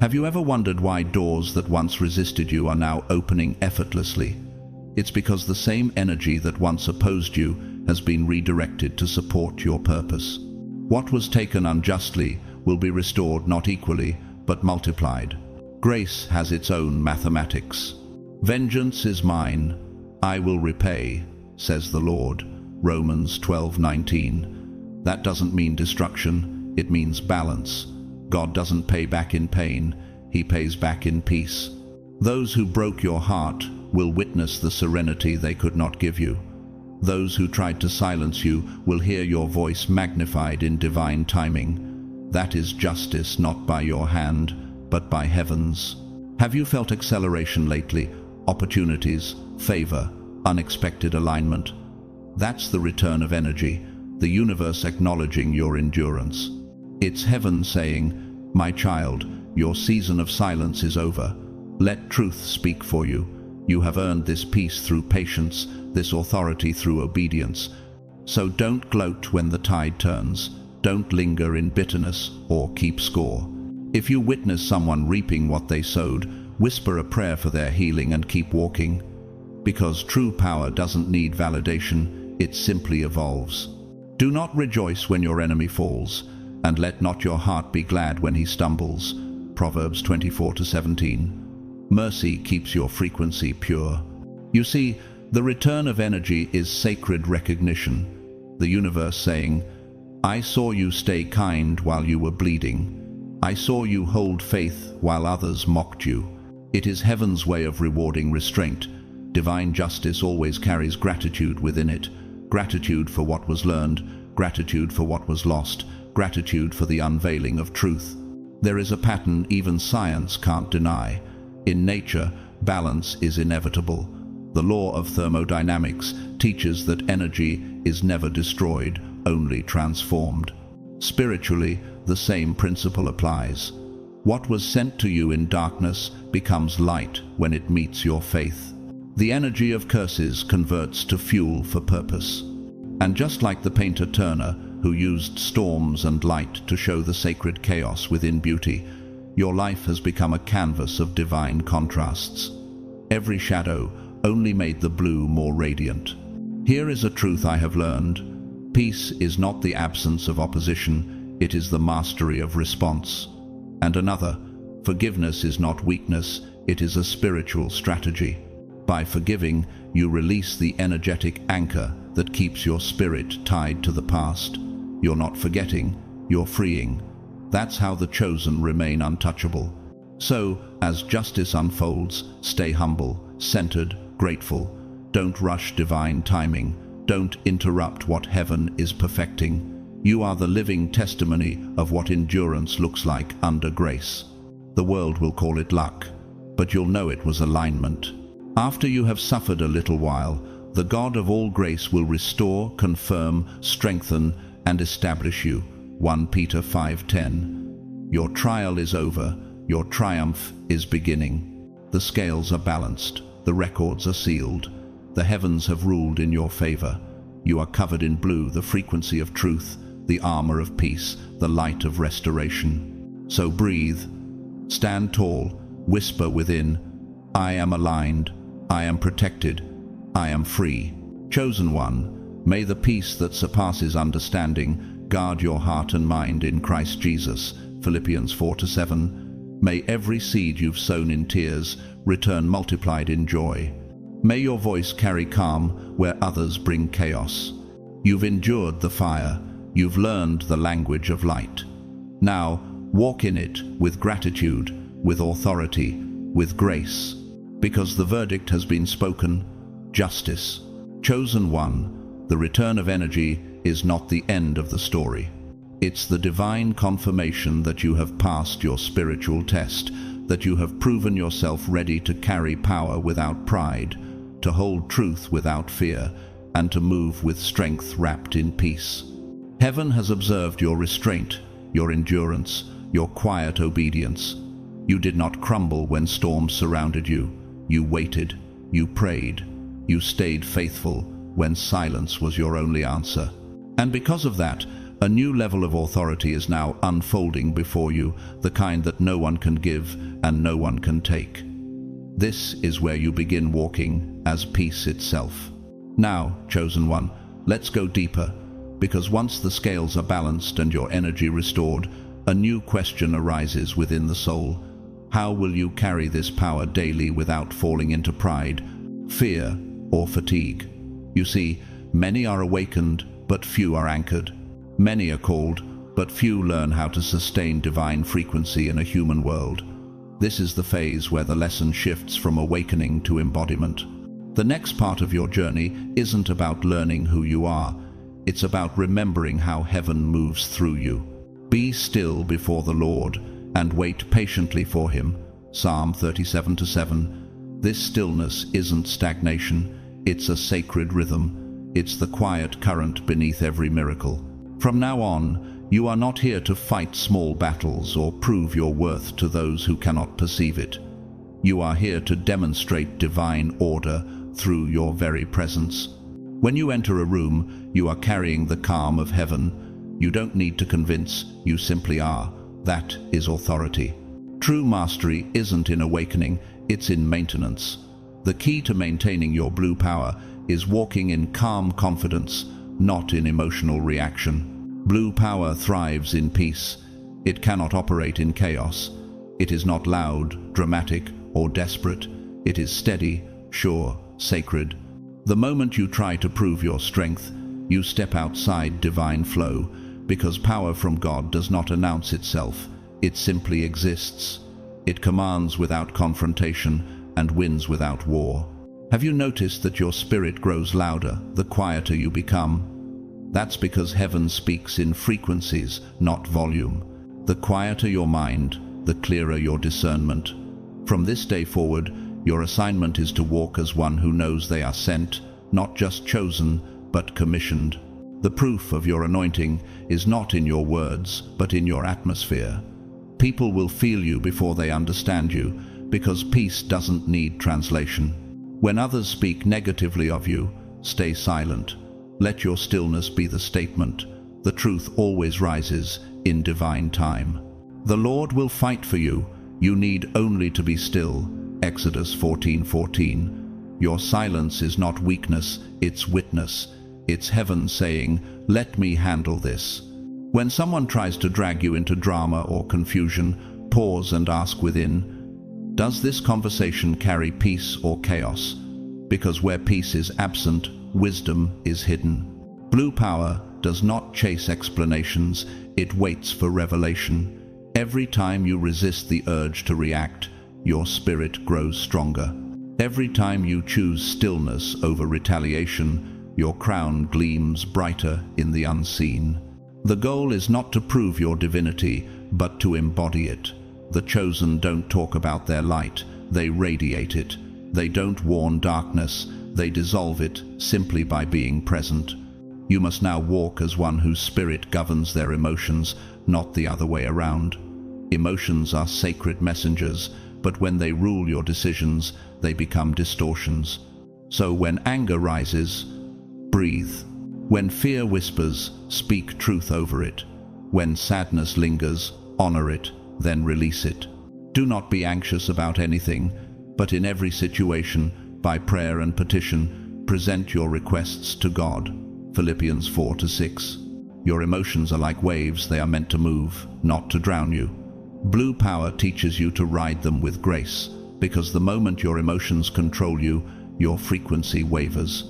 Have you ever wondered why doors that once resisted you are now opening effortlessly? It's because the same energy that once opposed you has been redirected to support your purpose. What was taken unjustly will be restored not equally, but multiplied. Grace has its own mathematics. Vengeance is mine. I will repay, says the Lord. Romans 12:19. That doesn't mean destruction, it means balance. God doesn't pay back in pain, he pays back in peace. Those who broke your heart will witness the serenity they could not give you. Those who tried to silence you will hear your voice magnified in divine timing. That is justice, not by your hand, but by heaven's. Have you felt acceleration lately? Opportunities, favor, unexpected alignment? That's the return of energy, the universe acknowledging your endurance. It's heaven saying, my child, your season of silence is over. Let truth speak for you. You have earned this peace through patience, this authority through obedience. So don't gloat when the tide turns. Don't linger in bitterness or keep score. If you witness someone reaping what they sowed, whisper a prayer for their healing and keep walking. Because true power doesn't need validation, it simply evolves. Do not rejoice when your enemy falls, and let not your heart be glad when he stumbles. Proverbs 24:17. Mercy keeps your frequency pure. You see, the return of energy is sacred recognition. The universe saying, I saw you stay kind while you were bleeding. I saw you hold faith while others mocked you. It is heaven's way of rewarding restraint. Divine justice always carries gratitude within it. Gratitude for what was learned, gratitude for what was lost, gratitude for the unveiling of truth. There is a pattern even science can't deny. In nature, balance is inevitable. The law of thermodynamics teaches that energy is never destroyed, only transformed. Spiritually, the same principle applies. What was sent to you in darkness becomes light when it meets your faith. The energy of curses converts to fuel for purpose. And just like the painter Turner, who used storms and light to show the sacred chaos within beauty, your life has become a canvas of divine contrasts. Every shadow only made the blue more radiant. Here is a truth I have learned. Peace is not the absence of opposition, it is the mastery of response. And another, forgiveness is not weakness, it is a spiritual strategy. By forgiving, you release the energetic anchor that keeps your spirit tied to the past. You're not forgetting, you're freeing. That's how the chosen remain untouchable. So, as justice unfolds, stay humble, centered, grateful. Don't rush divine timing. Don't interrupt what heaven is perfecting. You are the living testimony of what endurance looks like under grace. The world will call it luck, but you'll know it was alignment. After you have suffered a little while, the God of all grace will restore, confirm, strengthen, and establish you. 1 Peter 5:10. Your trial is over, your triumph is beginning. The scales are balanced, the records are sealed. The heavens have ruled in your favor. You are covered in blue, the frequency of truth, the armor of peace, the light of restoration. So breathe, stand tall, whisper within, I am aligned, I am protected, I am free. Chosen one, may the peace that surpasses understanding guard your heart and mind in Christ Jesus. Philippians 4:7. May every seed you've sown in tears return multiplied in joy. May your voice carry calm where others bring chaos. You've endured the fire. You've learned the language of light. Now, walk in it with gratitude, with authority, with grace. Because the verdict has been spoken, justice. Chosen one, the return of energy is not the end of the story. It's the divine confirmation that you have passed your spiritual test, that you have proven yourself ready to carry power without pride, to hold truth without fear, and to move with strength wrapped in peace. Heaven has observed your restraint, your endurance, your quiet obedience. You did not crumble when storms surrounded you. You waited, you prayed, you stayed faithful when silence was your only answer. And because of that, a new level of authority is now unfolding before you, the kind that no one can give and no one can take. This is where you begin walking as peace itself. Now, chosen one, let's go deeper, because once the scales are balanced and your energy restored, a new question arises within the soul. How will you carry this power daily without falling into pride, fear, or fatigue. You see, many are awakened, but few are anchored. Many are called, but few learn how to sustain divine frequency in a human world. This is the phase where the lesson shifts from awakening to embodiment. The next part of your journey isn't about learning who you are. It's about remembering how heaven moves through you. Be still before the Lord and wait patiently for him. Psalm 37:7. This stillness isn't stagnation, it's a sacred rhythm. It's the quiet current beneath every miracle. From now on, you are not here to fight small battles or prove your worth to those who cannot perceive it. You are here to demonstrate divine order through your very presence. When you enter a room, you are carrying the calm of heaven. You don't need to convince, you simply are. That is authority. True mastery isn't in awakening, it's in maintenance. The key to maintaining your blue power is walking in calm confidence, not in emotional reaction. Blue power thrives in peace. It cannot operate in chaos. It is not loud, dramatic, or desperate. It is steady, sure, sacred. The moment you try to prove your strength, you step outside divine flow, because power from God does not announce itself. It simply exists. It commands without confrontation and wins without war. Have you noticed that your spirit grows louder the quieter you become? That's because heaven speaks in frequencies, not volume. The quieter your mind, the clearer your discernment. From this day forward, your assignment is to walk as one who knows they are sent, not just chosen, but commissioned. The proof of your anointing is not in your words, but in your atmosphere. People will feel you before they understand you, because peace doesn't need translation. When others speak negatively of you, stay silent. Let your stillness be the statement. The truth always rises in divine time. The Lord will fight for you. You need only to be still. Exodus 14:14. Your silence is not weakness, it's witness. It's heaven saying, "Let me handle this." When someone tries to drag you into drama or confusion, pause and ask within, does this conversation carry peace or chaos? Because where peace is absent, wisdom is hidden. Blue power does not chase explanations, it waits for revelation. Every time you resist the urge to react, your spirit grows stronger. Every time you choose stillness over retaliation, your crown gleams brighter in the unseen. The goal is not to prove your divinity, but to embody it. The chosen don't talk about their light, they radiate it. They don't warn darkness, they dissolve it simply by being present. You must now walk as one whose spirit governs their emotions, not the other way around. Emotions are sacred messengers, but when they rule your decisions, they become distortions. So when anger rises, breathe. When fear whispers, speak truth over it. When sadness lingers, honor it, then release it. Do not be anxious about anything, but in every situation, by prayer and petition, present your requests to God. Philippians 4:6. Your emotions are like waves, they are meant to move, not to drown you. Blue power teaches you to ride them with grace, because the moment your emotions control you, your frequency wavers.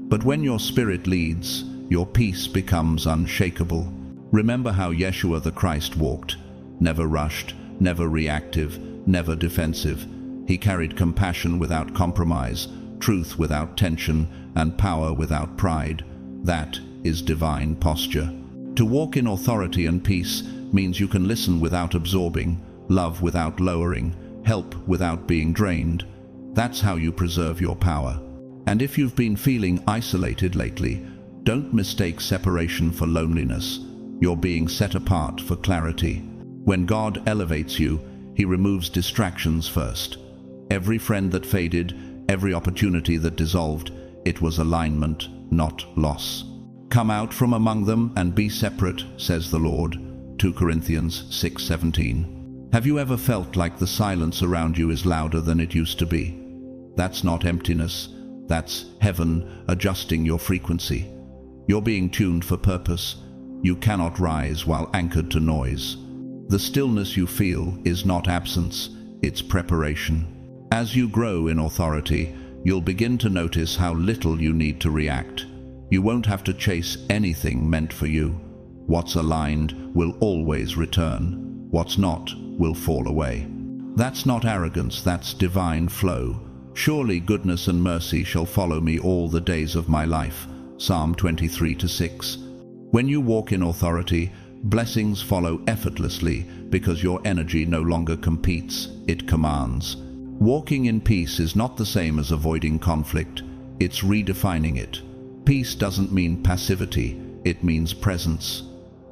But when your spirit leads, your peace becomes unshakable. Remember how Yeshua the Christ walked, never rushed, never reactive, never defensive. He carried compassion without compromise, truth without tension, and power without pride. That is divine posture. To walk in authority and peace means you can listen without absorbing, love without lowering, help without being drained. That's how you preserve your power. And if you've been feeling isolated lately, don't mistake separation for loneliness. You're being set apart for clarity. When God elevates you, He removes distractions first. Every friend that faded, every opportunity that dissolved, it was alignment, not loss. Come out from among them and be separate, says the Lord. 2 Corinthians 6:17. Have you ever felt like the silence around you is louder than it used to be? That's not emptiness. That's heaven adjusting your frequency. You're being tuned for purpose. You cannot rise while anchored to noise. The stillness you feel is not absence, it's preparation. As you grow in authority, you'll begin to notice how little you need to react. You won't have to chase anything meant for you. What's aligned will always return. What's not will fall away. That's not arrogance, that's divine flow. Surely goodness and mercy shall follow me all the days of my life. Psalm 23:6. When you walk in authority, blessings follow effortlessly because your energy no longer competes, it commands. Walking in peace is not the same as avoiding conflict, it's redefining it. Peace doesn't mean passivity, it means presence.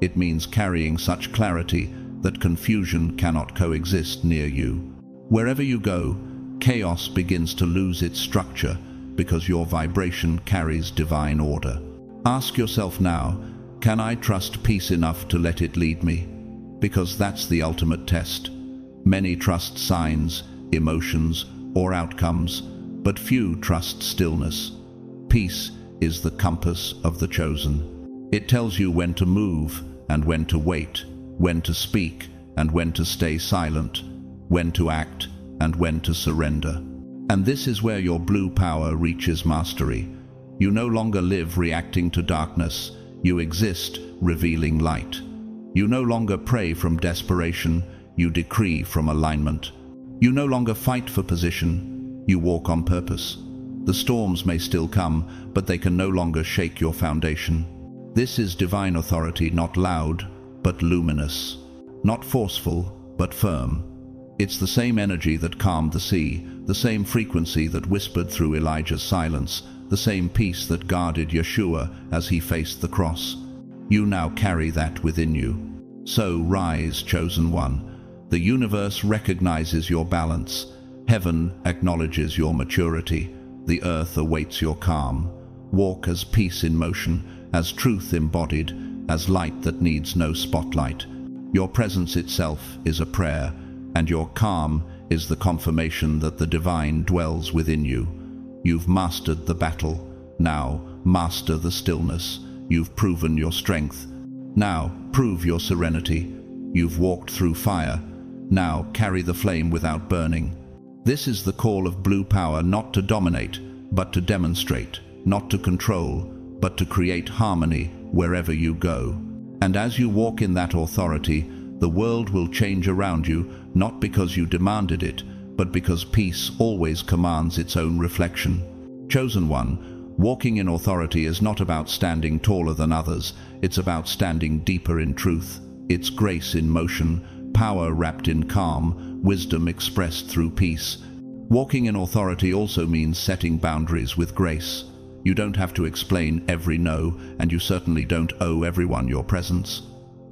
It means carrying such clarity that confusion cannot coexist near you. Wherever you go, chaos begins to lose its structure because your vibration carries divine order. Ask yourself now, can I trust peace enough to let it lead me? Because that's the ultimate test. Many trust signs, emotions, or outcomes, but few trust stillness. Peace is the compass of the chosen. It tells you when to move and when to wait, when to speak and when to stay silent, when to act and when to surrender. And this is where your blue power reaches mastery. You no longer live reacting to darkness, you exist revealing light. You no longer pray from desperation, you decree from alignment. You no longer fight for position, you walk on purpose. The storms may still come, but they can no longer shake your foundation. This is divine authority, not loud, but luminous. Not forceful, but firm. It's the same energy that calmed the sea, the same frequency that whispered through Elijah's silence, the same peace that guarded Yeshua as he faced the cross. You now carry that within you. So rise, chosen one. The universe recognizes your balance. Heaven acknowledges your maturity. The earth awaits your calm. Walk as peace in motion, as truth embodied, as light that needs no spotlight. Your presence itself is a prayer, and your calm is the confirmation that the divine dwells within you. You've mastered the battle. Now master the stillness. You've proven your strength. Now prove your serenity. You've walked through fire. Now carry the flame without burning. This is the call of blue power, not to dominate, but to demonstrate, not to control, but to create harmony wherever you go. And as you walk in that authority, the world will change around you, not because you demanded it, but because peace always commands its own reflection. Chosen one, walking in authority is not about standing taller than others, it's about standing deeper in truth. It's grace in motion, power wrapped in calm, wisdom expressed through peace. Walking in authority also means setting boundaries with grace. You don't have to explain every no, and you certainly don't owe everyone your presence.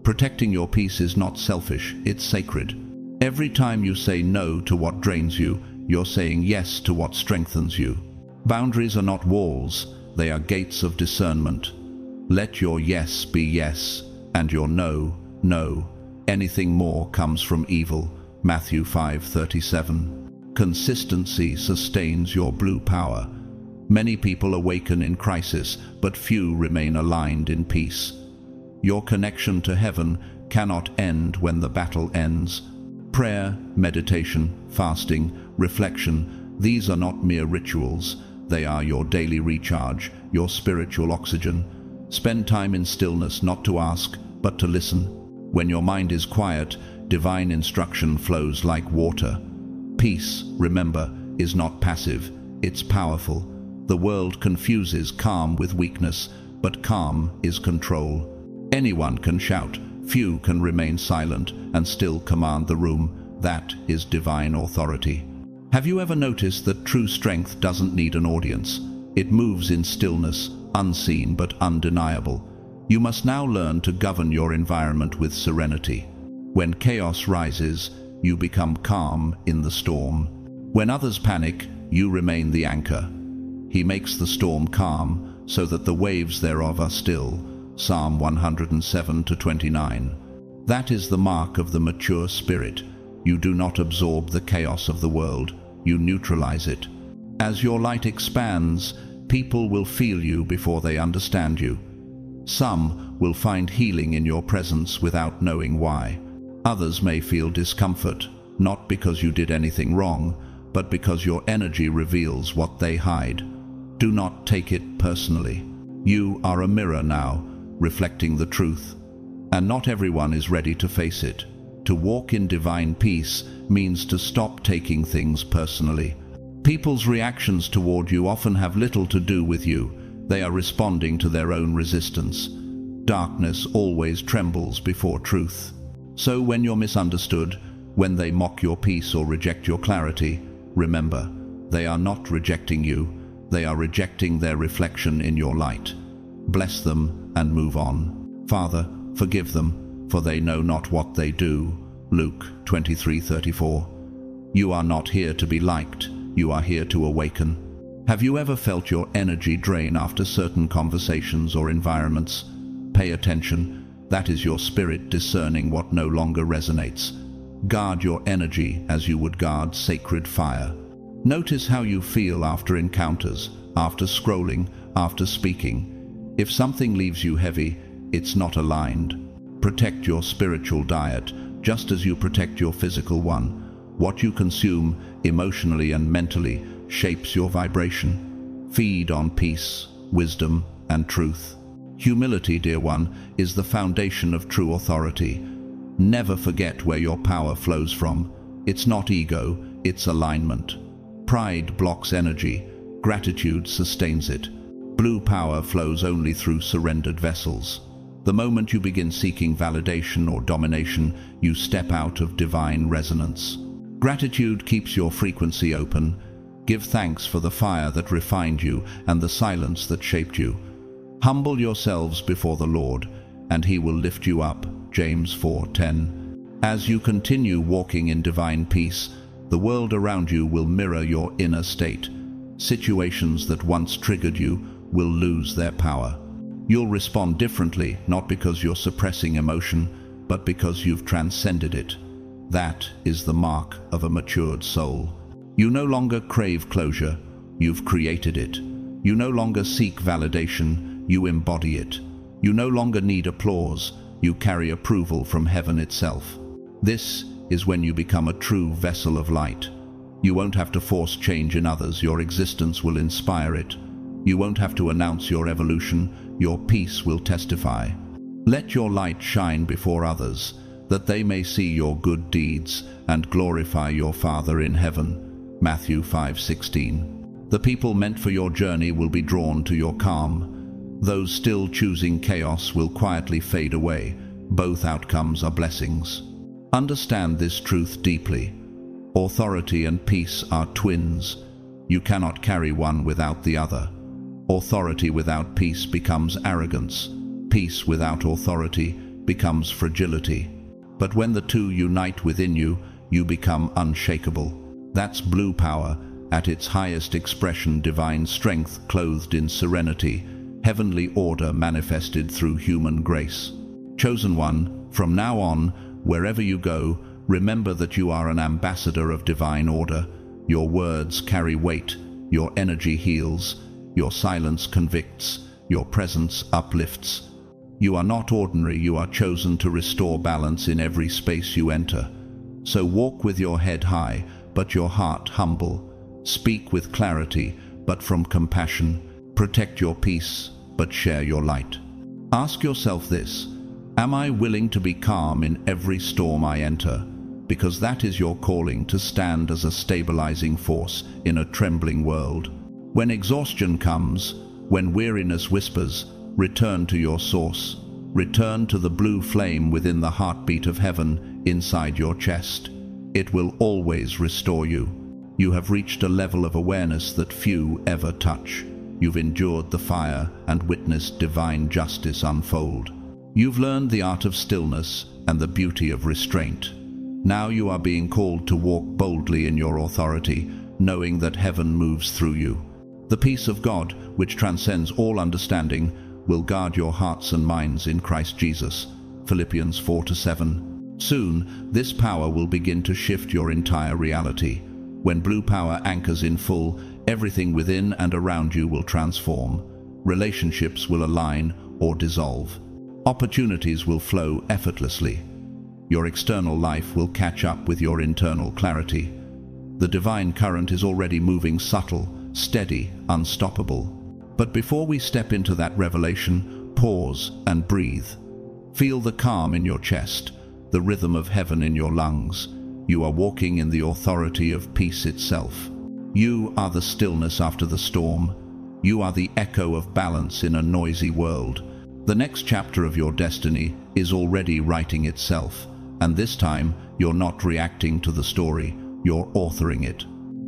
Protecting your peace is not selfish, it's sacred. Every time you say no to what drains you, you're saying yes to what strengthens you. Boundaries are not walls, they are gates of discernment. Let your yes be yes, and your no, no. Anything more comes from evil. Matthew 5:37. Consistency sustains your blue power. Many people awaken in crisis, but few remain aligned in peace. Your connection to heaven cannot end when the battle ends. Prayer, meditation, fasting, reflection, these are not mere rituals. They are your daily recharge, your spiritual oxygen. Spend time in stillness, not to ask, but to listen. When your mind is quiet, divine instruction flows like water. Peace, remember, is not passive, it's powerful. The world confuses calm with weakness, but calm is control. Anyone can shout, few can remain silent and still command the room. That is divine authority. Have you ever noticed that true strength doesn't need an audience? It moves in stillness, unseen but undeniable. You must now learn to govern your environment with serenity. When chaos rises, you become calm in the storm. When others panic, you remain the anchor. He makes the storm calm, so that the waves thereof are still. Psalm 107-29. That is the mark of the mature spirit. You do not absorb the chaos of the world, you neutralize it. As your light expands, people will feel you before they understand you. Some will find healing in your presence without knowing why. Others may feel discomfort, not because you did anything wrong, but because your energy reveals what they hide. Do not take it personally. You are a mirror now, reflecting the truth. And not everyone is ready to face it. To walk in divine peace means to stop taking things personally. People's reactions toward you often have little to do with you. They are responding to their own resistance. Darkness always trembles before truth. So when you're misunderstood, when they mock your peace or reject your clarity, remember, they are not rejecting you. They are rejecting their reflection in your light. Bless them and move on. Father, forgive them, for they know not what they do. Luke 23:34. You are not here to be liked. You are here to awaken. Have you ever felt your energy drain after certain conversations or environments? Pay attention. That is your spirit discerning what no longer resonates. Guard your energy as you would guard sacred fire. Notice how you feel after encounters, after scrolling, after speaking. If something leaves you heavy, it's not aligned. Protect your spiritual diet, just as you protect your physical one. What you consume, emotionally and mentally, shapes your vibration. Feed on peace, wisdom, and truth. Humility, dear one, is the foundation of true authority. Never forget where your power flows from. It's not ego, it's alignment. Pride blocks energy. Gratitude sustains it. Blue power flows only through surrendered vessels. The moment you begin seeking validation or domination, you step out of divine resonance. Gratitude keeps your frequency open. Give thanks for the fire that refined you and the silence that shaped you. Humble yourselves before the Lord, and He will lift you up. James 4:10. As you continue walking in divine peace, the world around you will mirror your inner state. Situations that once triggered you will lose their power. You'll respond differently, not because you're suppressing emotion, but because you've transcended it. That is the mark of a matured soul. You no longer crave closure, you've created it. You no longer seek validation, you embody it. You no longer need applause, you carry approval from heaven itself. This is when you become a true vessel of light. You won't have to force change in others, your existence will inspire it. You won't have to announce your evolution, your peace will testify. Let your light shine before others, that they may see your good deeds and glorify your Father in heaven. Matthew 5:16. The people meant for your journey will be drawn to your calm. Those still choosing chaos will quietly fade away. Both outcomes are blessings. Understand this truth deeply. Authority and peace are twins. You cannot carry one without the other. Authority without peace becomes arrogance. Peace without authority becomes fragility. But when the two unite within you, you become unshakable. That's blue power, at its highest expression, divine strength clothed in serenity, heavenly order manifested through human grace. Chosen one, from now on, wherever you go, remember that you are an ambassador of divine order. Your words carry weight, your energy heals, your silence convicts, your presence uplifts. You are not ordinary, you are chosen to restore balance in every space you enter. So walk with your head high, but your heart humble. Speak with clarity, but from compassion. Protect your peace, but share your light. Ask yourself this: am I willing to be calm in every storm I enter? Because that is your calling, to stand as a stabilizing force in a trembling world. When exhaustion comes, when weariness whispers, return to your source. Return to the blue flame within the heartbeat of heaven inside your chest. It will always restore you. You have reached a level of awareness that few ever touch. You've endured the fire and witnessed divine justice unfold. You've learned the art of stillness and the beauty of restraint. Now you are being called to walk boldly in your authority, knowing that heaven moves through you. The peace of God, which transcends all understanding, will guard your hearts and minds in Christ Jesus. Philippians 4:7. Soon, this power will begin to shift your entire reality. When blue power anchors in full, everything within and around you will transform. Relationships will align or dissolve. Opportunities will flow effortlessly. Your external life will catch up with your internal clarity. The divine current is already moving, subtle, steady, unstoppable. But before we step into that revelation, pause and breathe. Feel the calm in your chest, the rhythm of heaven in your lungs. You are walking in the authority of peace itself. You are the stillness after the storm. You are the echo of balance in a noisy world. The next chapter of your destiny is already writing itself, and this time you're not reacting to the story, you're authoring it.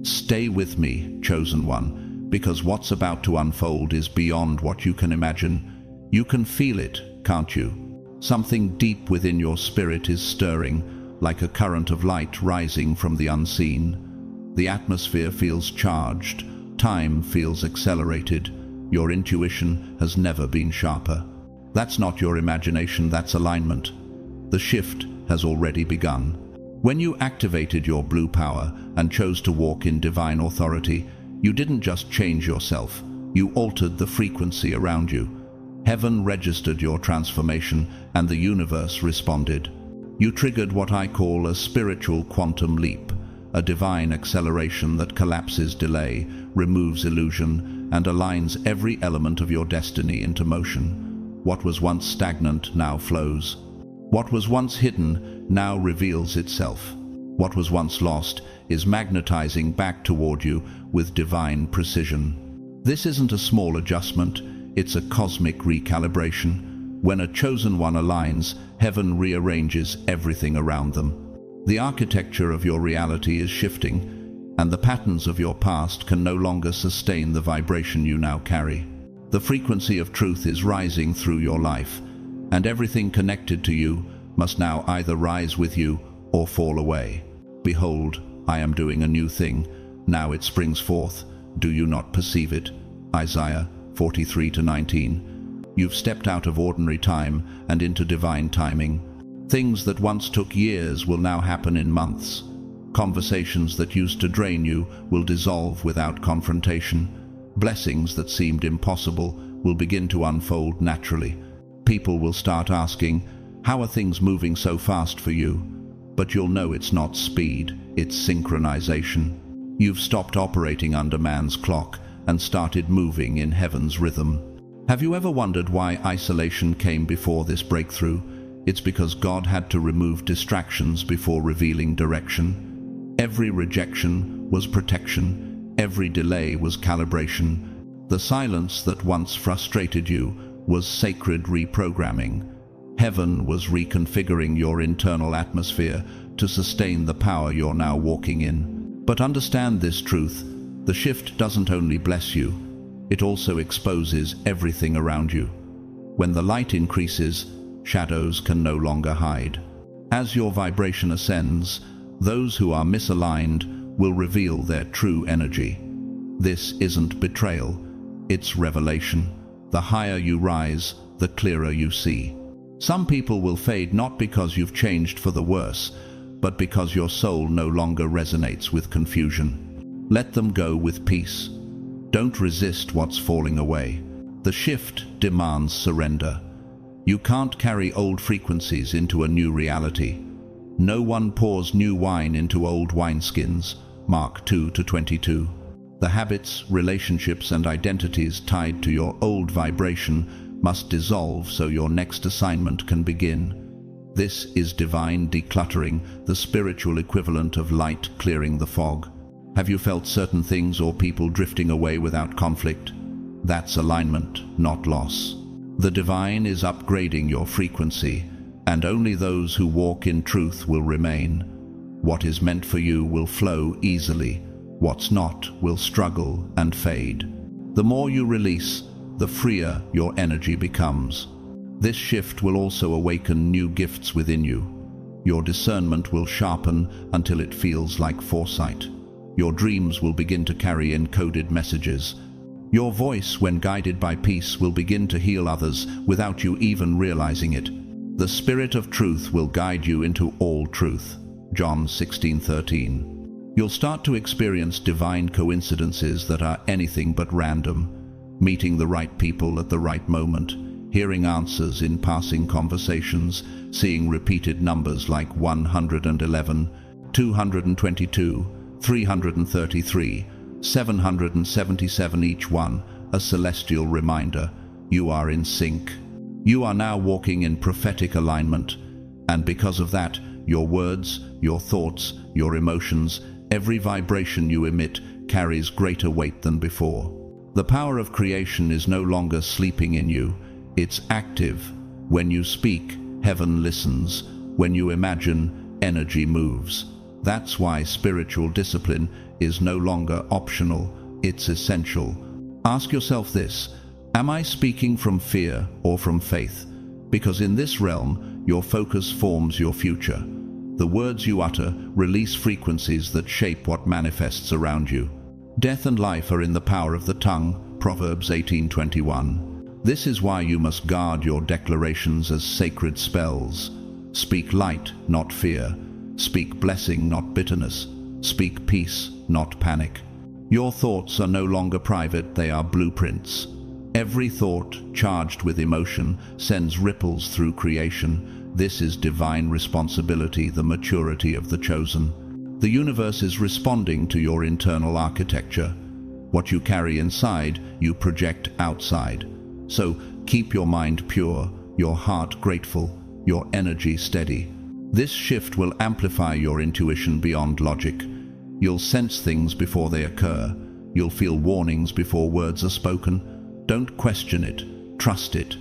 Stay with me, chosen one, because what's about to unfold is beyond what you can imagine. You can feel it, can't you? Something deep within your spirit is stirring, like a current of light rising from the unseen. The atmosphere feels charged, time feels accelerated. Your intuition has never been sharper. That's not your imagination, that's alignment. The shift has already begun. When you activated your blue power and chose to walk in divine authority, you didn't just change yourself, you altered the frequency around you. Heaven registered your transformation and the universe responded. You triggered what I call a spiritual quantum leap, a divine acceleration that collapses delay, removes illusion, and aligns every element of your destiny into motion. What was once stagnant now flows. What was once hidden now reveals itself. What was once lost is magnetizing back toward you with divine precision. This isn't a small adjustment, it's a cosmic recalibration. When a chosen one aligns, heaven rearranges everything around them. The architecture of your reality is shifting, and the patterns of your past can no longer sustain the vibration you now carry. The frequency of truth is rising through your life, and everything connected to you must now either rise with you or fall away. Behold, I am doing a new thing. Now it springs forth. Do you not perceive it? Isaiah 43:19. You've stepped out of ordinary time and into divine timing. Things that once took years will now happen in months. Conversations that used to drain you will dissolve without confrontation. Blessings that seemed impossible will begin to unfold naturally. People will start asking, how are things moving so fast for you? But you'll know it's not speed, it's synchronization. You've stopped operating under man's clock and started moving in heaven's rhythm. Have you ever wondered why isolation came before this breakthrough? It's because God had to remove distractions before revealing direction. Every rejection was protection. Every delay was calibration. The silence that once frustrated you was sacred reprogramming. Heaven was reconfiguring your internal atmosphere to sustain the power you're now walking in. But understand this truth, the shift doesn't only bless you, it also exposes everything around you. When the light increases, shadows can no longer hide. As your vibration ascends, those who are misaligned will reveal their true energy. This isn't betrayal, it's revelation. The higher you rise, the clearer you see. Some people will fade not because you've changed for the worse, but because your soul no longer resonates with confusion. Let them go with peace. Don't resist what's falling away. The shift demands surrender. You can't carry old frequencies into a new reality. No one pours new wine into old wineskins. Mark 2:22. The habits, relationships, and identities tied to your old vibration must dissolve so your next assignment can begin. This is divine decluttering, the spiritual equivalent of light clearing the fog. Have you felt certain things or people drifting away without conflict? That's alignment, not loss. The divine is upgrading your frequency, and only those who walk in truth will remain. What is meant for you will flow easily. What's not will struggle and fade. The more you release, the freer your energy becomes. This shift will also awaken new gifts within you. Your discernment will sharpen until it feels like foresight. Your dreams will begin to carry encoded messages. Your voice, when guided by peace, will begin to heal others without you even realizing it. The Spirit of truth will guide you into all truth. John 16:13. You'll start to experience divine coincidences that are anything but random. Meeting the right people at the right moment, hearing answers in passing conversations, seeing repeated numbers like 111, 222, 333, 777 each one, a celestial reminder. You are in sync. You are now walking in prophetic alignment, and because of that, your words, your thoughts, your emotions, every vibration you emit carries greater weight than before. The power of creation is no longer sleeping in you, it's active. When you speak, heaven listens. When you imagine, energy moves. That's why spiritual discipline is no longer optional, it's essential. Ask yourself this: am I speaking from fear or from faith? Because in this realm, your focus forms your future. The words you utter release frequencies that shape what manifests around you. Death and life are in the power of the tongue, Proverbs 18:21. This is why you must guard your declarations as sacred spells. Speak light, not fear. Speak blessing, not bitterness. Speak peace, not panic. Your thoughts are no longer private, they are blueprints. Every thought, charged with emotion, sends ripples through creation. This is divine responsibility, the maturity of the chosen. The universe is responding to your internal architecture. What you carry inside, you project outside. So keep your mind pure, your heart grateful, your energy steady. This shift will amplify your intuition beyond logic. You'll sense things before they occur. You'll feel warnings before words are spoken. Don't question it, trust it.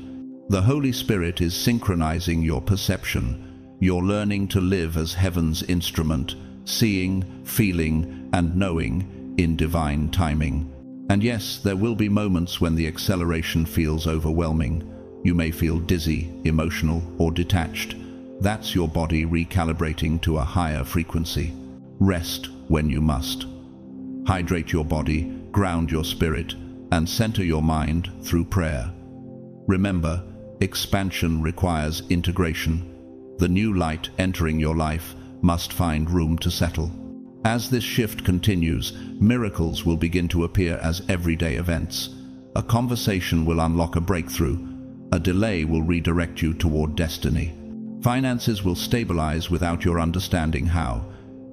The Holy Spirit is synchronizing your perception. You're learning to live as heaven's instrument, seeing, feeling, and knowing in divine timing. And yes, there will be moments when the acceleration feels overwhelming. You may feel dizzy, emotional, or detached. That's your body recalibrating to a higher frequency. Rest when you must. Hydrate your body, ground your spirit, and center your mind through prayer. Remember, expansion requires integration. The new light entering your life must find room to settle. As this shift continues, miracles will begin to appear as everyday events. A conversation will unlock a breakthrough. A delay will redirect you toward destiny. Finances will stabilize without your understanding how.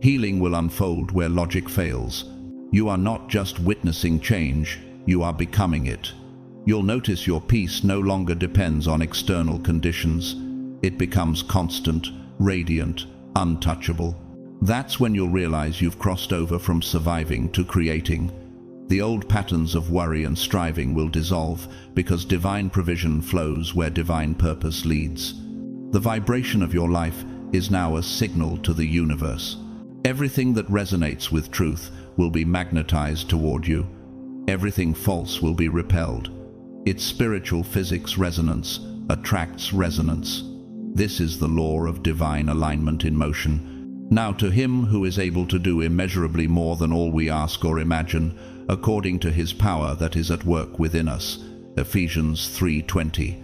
Healing will unfold where logic fails. You are not just witnessing change, you are becoming it. You'll notice your peace no longer depends on external conditions. It becomes constant, radiant, untouchable. That's when you'll realize you've crossed over from surviving to creating. The old patterns of worry and striving will dissolve because divine provision flows where divine purpose leads. The vibration of your life is now a signal to the universe. Everything that resonates with truth will be magnetized toward you. Everything false will be repelled. Its spiritual physics resonance attracts resonance. This is the law of divine alignment in motion. Now to him who is able to do immeasurably more than all we ask or imagine, according to his power that is at work within us. Ephesians 3:20.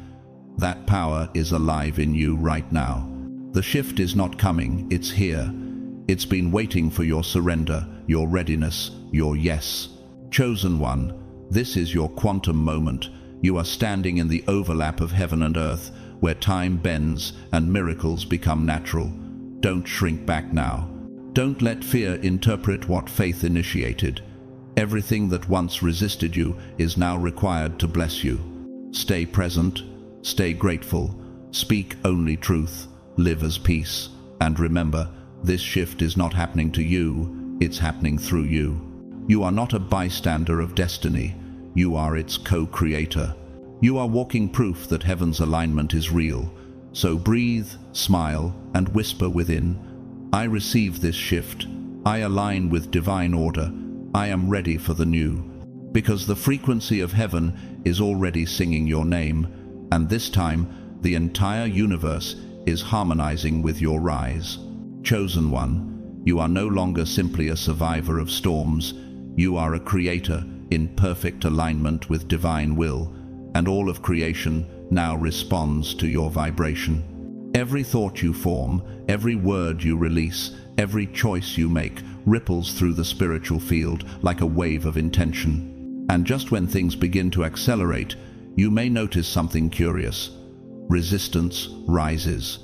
That power is alive in you right now. The shift is not coming, it's here. It's been waiting for your surrender, your readiness, your yes. Chosen one, this is your quantum moment. You are standing in the overlap of heaven and earth, where time bends and miracles become natural. Don't shrink back now. Don't let fear interpret what faith initiated. Everything that once resisted you is now required to bless you. Stay present, stay grateful, speak only truth, live as peace, and remember, this shift is not happening to you, it's happening through you. You are not a bystander of destiny, you are its co-creator. You are walking proof that heaven's alignment is real. So breathe, smile, and whisper within, I receive this shift. I align with divine order. I am ready for the new. Because the frequency of heaven is already singing your name, and this time the entire universe is harmonizing with your rise. Chosen one, you are no longer simply a survivor of storms. You are a creator in perfect alignment with divine will, and all of creation now responds to your vibration. Every thought you form, every word you release, every choice you make ripples through the spiritual field like a wave of intention. And just when things begin to accelerate, you may notice something curious. Resistance rises.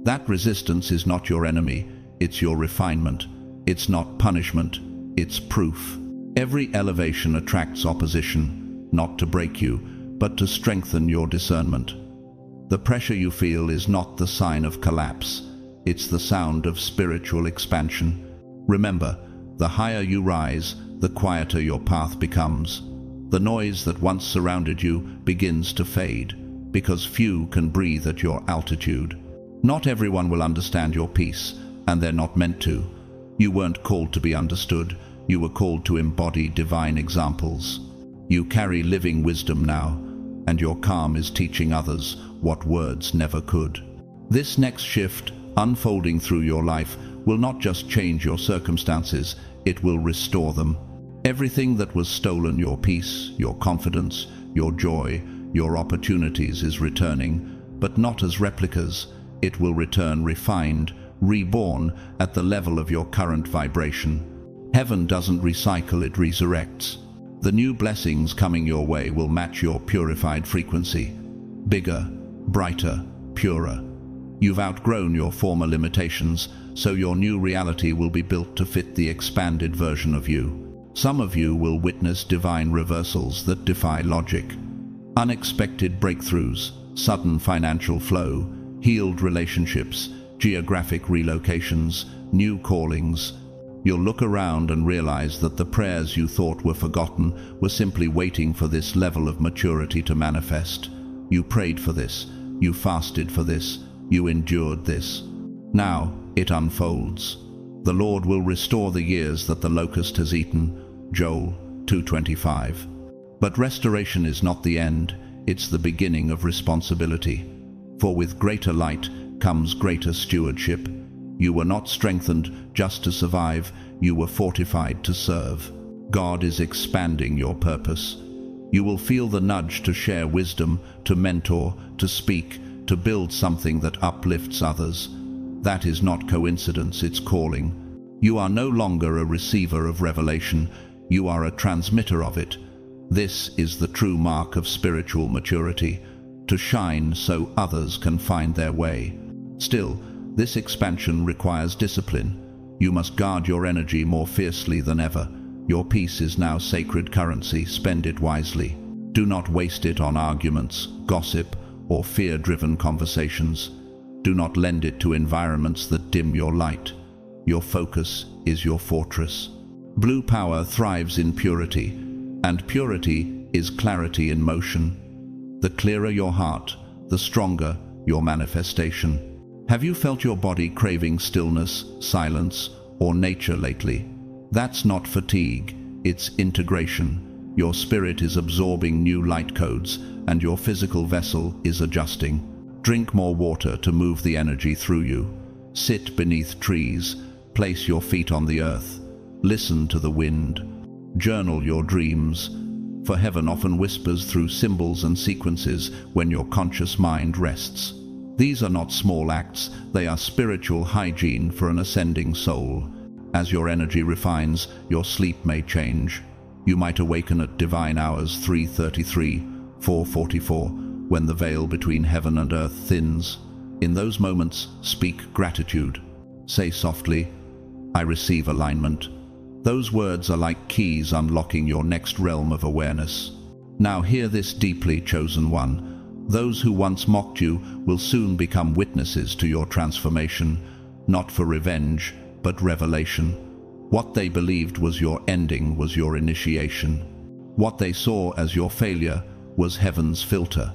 That resistance is not your enemy, it's your refinement. It's not punishment, it's proof. Every elevation attracts opposition, not to break you, but to strengthen your discernment. The pressure you feel is not the sign of collapse, it's the sound of spiritual expansion. Remember, the higher you rise, the quieter your path becomes. The noise that once surrounded you begins to fade, because few can breathe at your altitude. Not everyone will understand your peace, and they're not meant to. You weren't called to be understood, you were called to embody divine examples. You carry living wisdom now, and your calm is teaching others what words never could. This next shift, unfolding through your life, will not just change your circumstances, it will restore them. Everything that was stolen, your peace, your confidence, your joy, your opportunities, is returning, but not as replicas. It will return refined, reborn at the level of your current vibration. Heaven doesn't recycle, it resurrects. The new blessings coming your way will match your purified frequency. Bigger, brighter, purer. You've outgrown your former limitations, so your new reality will be built to fit the expanded version of you. Some of you will witness divine reversals that defy logic. Unexpected breakthroughs, sudden financial flow, healed relationships, geographic relocations, new callings. You'll look around and realize that the prayers you thought were forgotten were simply waiting for this level of maturity to manifest. You prayed for this, you fasted for this, you endured this. Now it unfolds. The Lord will restore the years that the locust has eaten. Joel 2:25. But restoration is not the end, it's the beginning of responsibility. For with greater light comes greater stewardship. You were not strengthened just to survive, you were fortified to serve. God is expanding your purpose. You will feel the nudge to share wisdom, to mentor, to speak, to build something that uplifts others. That is not coincidence, it's calling. You are no longer a receiver of revelation, you are a transmitter of it. This is the true mark of spiritual maturity, to shine so others can find their way. Still, this expansion requires discipline. You must guard your energy more fiercely than ever. Your peace is now sacred currency, spend it wisely. Do not waste it on arguments, gossip, or fear-driven conversations. Do not lend it to environments that dim your light. Your focus is your fortress. Blue power thrives in purity, and purity is clarity in motion. The clearer your heart, the stronger your manifestation. Have you felt your body craving stillness, silence, or nature lately? That's not fatigue, it's integration. Your spirit is absorbing new light codes, and your physical vessel is adjusting. Drink more water to move the energy through you. Sit beneath trees, place your feet on the earth. Listen to the wind. Journal your dreams, for heaven often whispers through symbols and sequences when your conscious mind rests. These are not small acts, they are spiritual hygiene for an ascending soul. As your energy refines, your sleep may change. You might awaken at divine hours 3:33, 4:44, when the veil between heaven and earth thins. In those moments, speak gratitude. Say softly, I receive alignment. Those words are like keys unlocking your next realm of awareness. Now hear this deeply, chosen one. Those who once mocked you will soon become witnesses to your transformation, not for revenge, but revelation. What they believed was your ending was your initiation. What they saw as your failure was heaven's filter.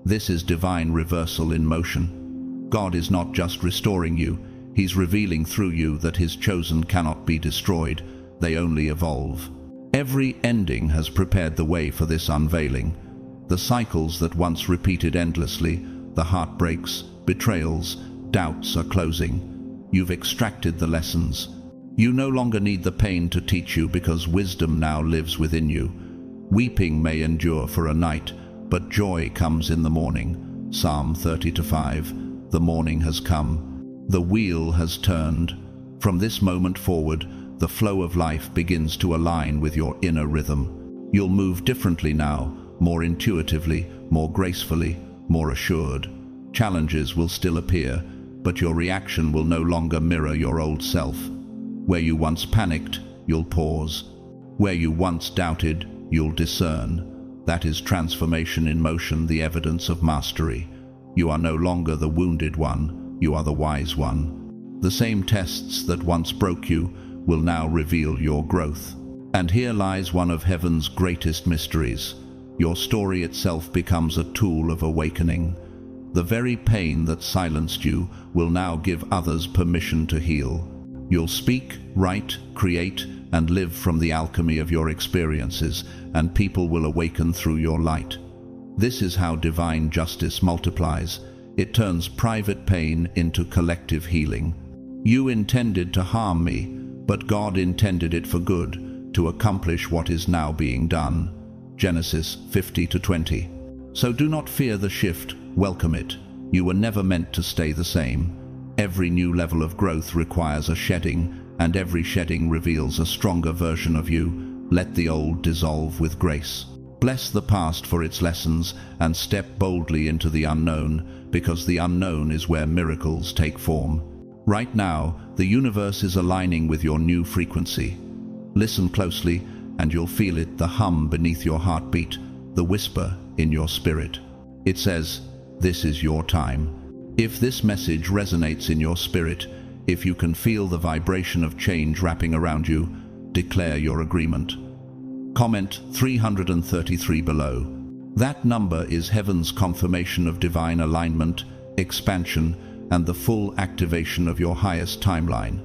This is divine reversal in motion. God is not just restoring you, He's revealing through you that His chosen cannot be destroyed, they only evolve. Every ending has prepared the way for this unveiling. The cycles that once repeated endlessly, the heartbreaks, betrayals, doubts are closing. You've extracted the lessons. You no longer need the pain to teach you because wisdom now lives within you. Weeping may endure for a night, but joy comes in the morning. Psalm 30:5. The morning has come. The wheel has turned. From this moment forward, the flow of life begins to align with your inner rhythm. You'll move differently now, more intuitively, more gracefully, more assured. Challenges will still appear, but your reaction will no longer mirror your old self. Where you once panicked, you'll pause. Where you once doubted, you'll discern. That is transformation in motion, the evidence of mastery. You are no longer the wounded one, you are the wise one. The same tests that once broke you will now reveal your growth. And here lies one of heaven's greatest mysteries. Your story itself becomes a tool of awakening. The very pain that silenced you will now give others permission to heal. You'll speak, write, create, and live from the alchemy of your experiences, and people will awaken through your light. This is how divine justice multiplies. It turns private pain into collective healing. You intended to harm me, but God intended it for good, to accomplish what is now being done. Genesis 50-20. So do not fear the shift, welcome it. You were never meant to stay the same. Every new level of growth requires a shedding, and every shedding reveals a stronger version of you. Let the old dissolve with grace. Bless the past for its lessons and step boldly into the unknown, because the unknown is where miracles take form. Right now, the universe is aligning with your new frequency. Listen closely, and you'll feel it, the hum beneath your heartbeat, the whisper in your spirit. It says, "This is your time." If this message resonates in your spirit, if you can feel the vibration of change wrapping around you, declare your agreement. Comment 333 below. That number is heaven's confirmation of divine alignment, expansion, and the full activation of your highest timeline.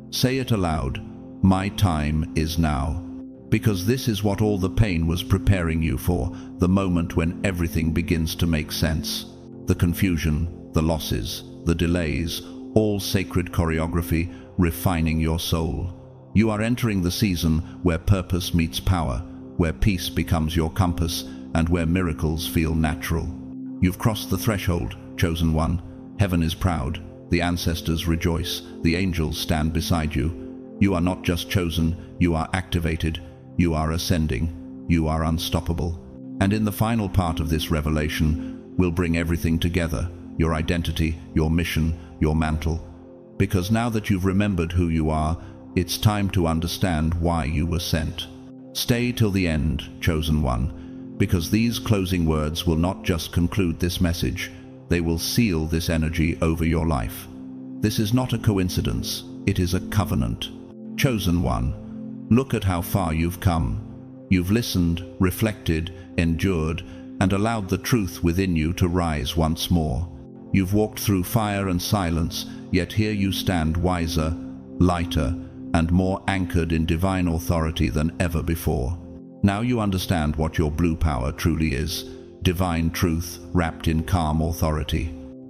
Say it aloud, "My time is now." Because this is what all the pain was preparing you for, the moment when everything begins to make sense. The confusion, the losses, the delays, all sacred choreography, refining your soul. You are entering the season where purpose meets power, where peace becomes your compass, and where miracles feel natural. You've crossed the threshold, chosen one. Heaven is proud, the ancestors rejoice, the angels stand beside you. You are not just chosen, you are activated, you are ascending, you are unstoppable. And in the final part of this revelation, we'll bring everything together, your identity, your mission, your mantle. Because now that you've remembered who you are, it's time to understand why you were sent. Stay till the end, chosen one, because these closing words will not just conclude this message, they will seal this energy over your life. This is not a coincidence, it is a covenant. Chosen one, look at how far you've come. You've listened, reflected, endured, and allowed the truth within you to rise once more. You've walked through fire and silence, yet here you stand wiser, lighter, and more anchored in divine authority than ever before. Now you understand what your blue power truly is, divine truth wrapped in calm authority.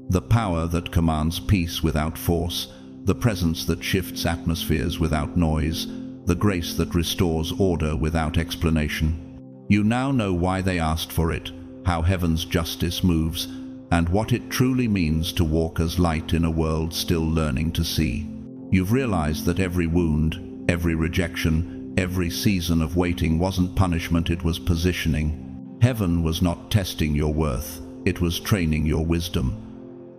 The power that commands peace without force, the presence that shifts atmospheres without noise, the grace that restores order without explanation. You now know why they asked for it, how heaven's justice moves, and what it truly means to walk as light in a world still learning to see. You've realized that every wound, every rejection, every season of waiting wasn't punishment, it was positioning. Heaven was not testing your worth, it was training your wisdom.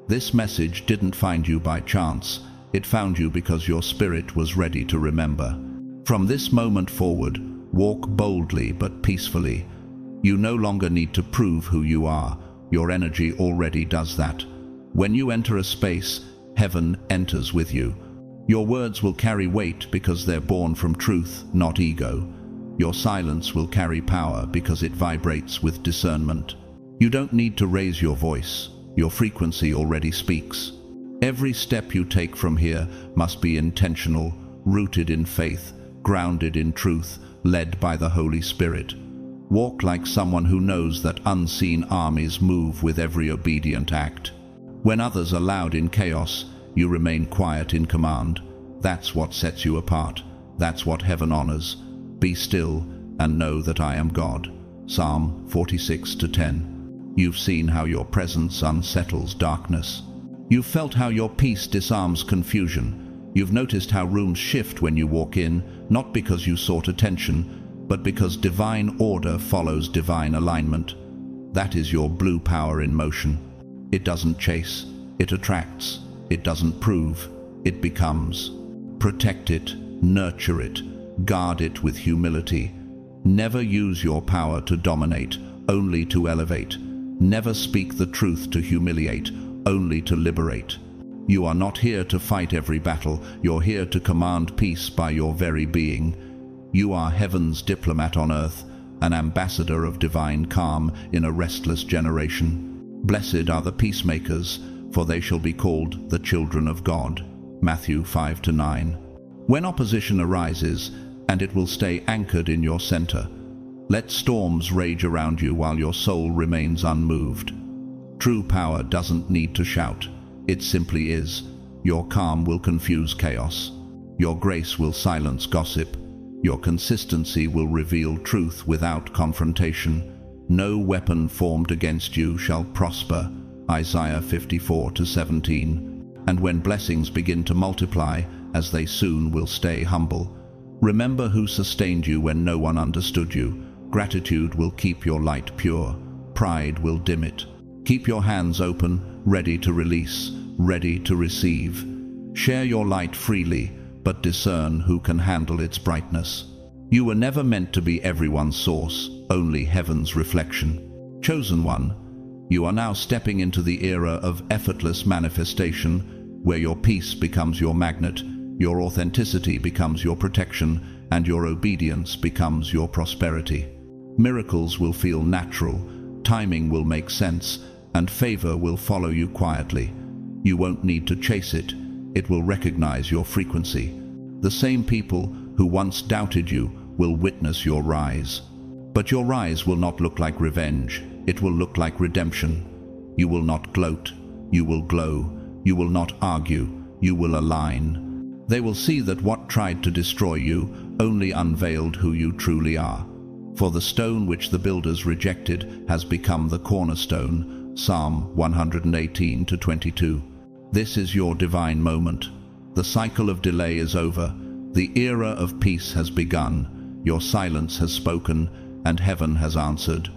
This message didn't find you by chance, it found you because your spirit was ready to remember. From this moment forward, walk boldly but peacefully. You no longer need to prove who you are. Your energy already does that. When you enter a space, heaven enters with you. Your words will carry weight because they're born from truth, not ego. Your silence will carry power because it vibrates with discernment. You don't need to raise your voice. Your frequency already speaks. Every step you take from here must be intentional, rooted in faith, grounded in truth, led by the Holy Spirit. Walk like someone who knows that unseen armies move with every obedient act. When others are loud in chaos, you remain quiet in command. That's what sets you apart. That's what heaven honors. Be still and know that I am God. Psalm 46:10. You've seen how your presence unsettles darkness. You've felt how your peace disarms confusion. You've noticed how rooms shift when you walk in, not because you sought attention, but because divine order follows divine alignment. That is your blue power in motion. It doesn't chase, it attracts. It doesn't prove, it becomes. Protect it, nurture it, Guard it with humility. Never use your power to dominate, only to elevate. Never speak the truth to humiliate, only to liberate. You are not here to fight every battle, you're here to command peace by your very being. You are heaven's diplomat on earth, an ambassador of divine calm in a restless generation. Blessed are the peacemakers, for they shall be called the children of God. Matthew 5-9. When opposition arises, and it will stay anchored in your center, let storms rage around you while your soul remains unmoved. True power doesn't need to shout. It simply is. Your calm will confuse chaos. Your grace will silence gossip. Your consistency will reveal truth without confrontation. No weapon formed against you shall prosper. Isaiah 54-17. And when blessings begin to multiply, as they soon will stay humble, remember who sustained you when no one understood you. Gratitude will keep your light pure. Pride will dim it. Keep your hands open, ready to release, ready to receive. Share your light freely, but discern who can handle its brightness. You were never meant to be everyone's source, only heaven's reflection. Chosen one, you are now stepping into the era of effortless manifestation, where your peace becomes your magnet, your authenticity becomes your protection, and your obedience becomes your prosperity. Miracles will feel natural, timing will make sense, and favor will follow you quietly. You won't need to chase it. It will recognize your frequency. The same people who once doubted you will witness your rise. But your rise will not look like revenge. It will look like redemption. You will not gloat. You will glow. You will not argue. You will align. They will see that what tried to destroy you only unveiled who you truly are. For the stone which the builders rejected has become the cornerstone. Psalm 118-22. This is your divine moment. The cycle of delay is over. The era of peace has begun. Your silence has spoken, and heaven has answered.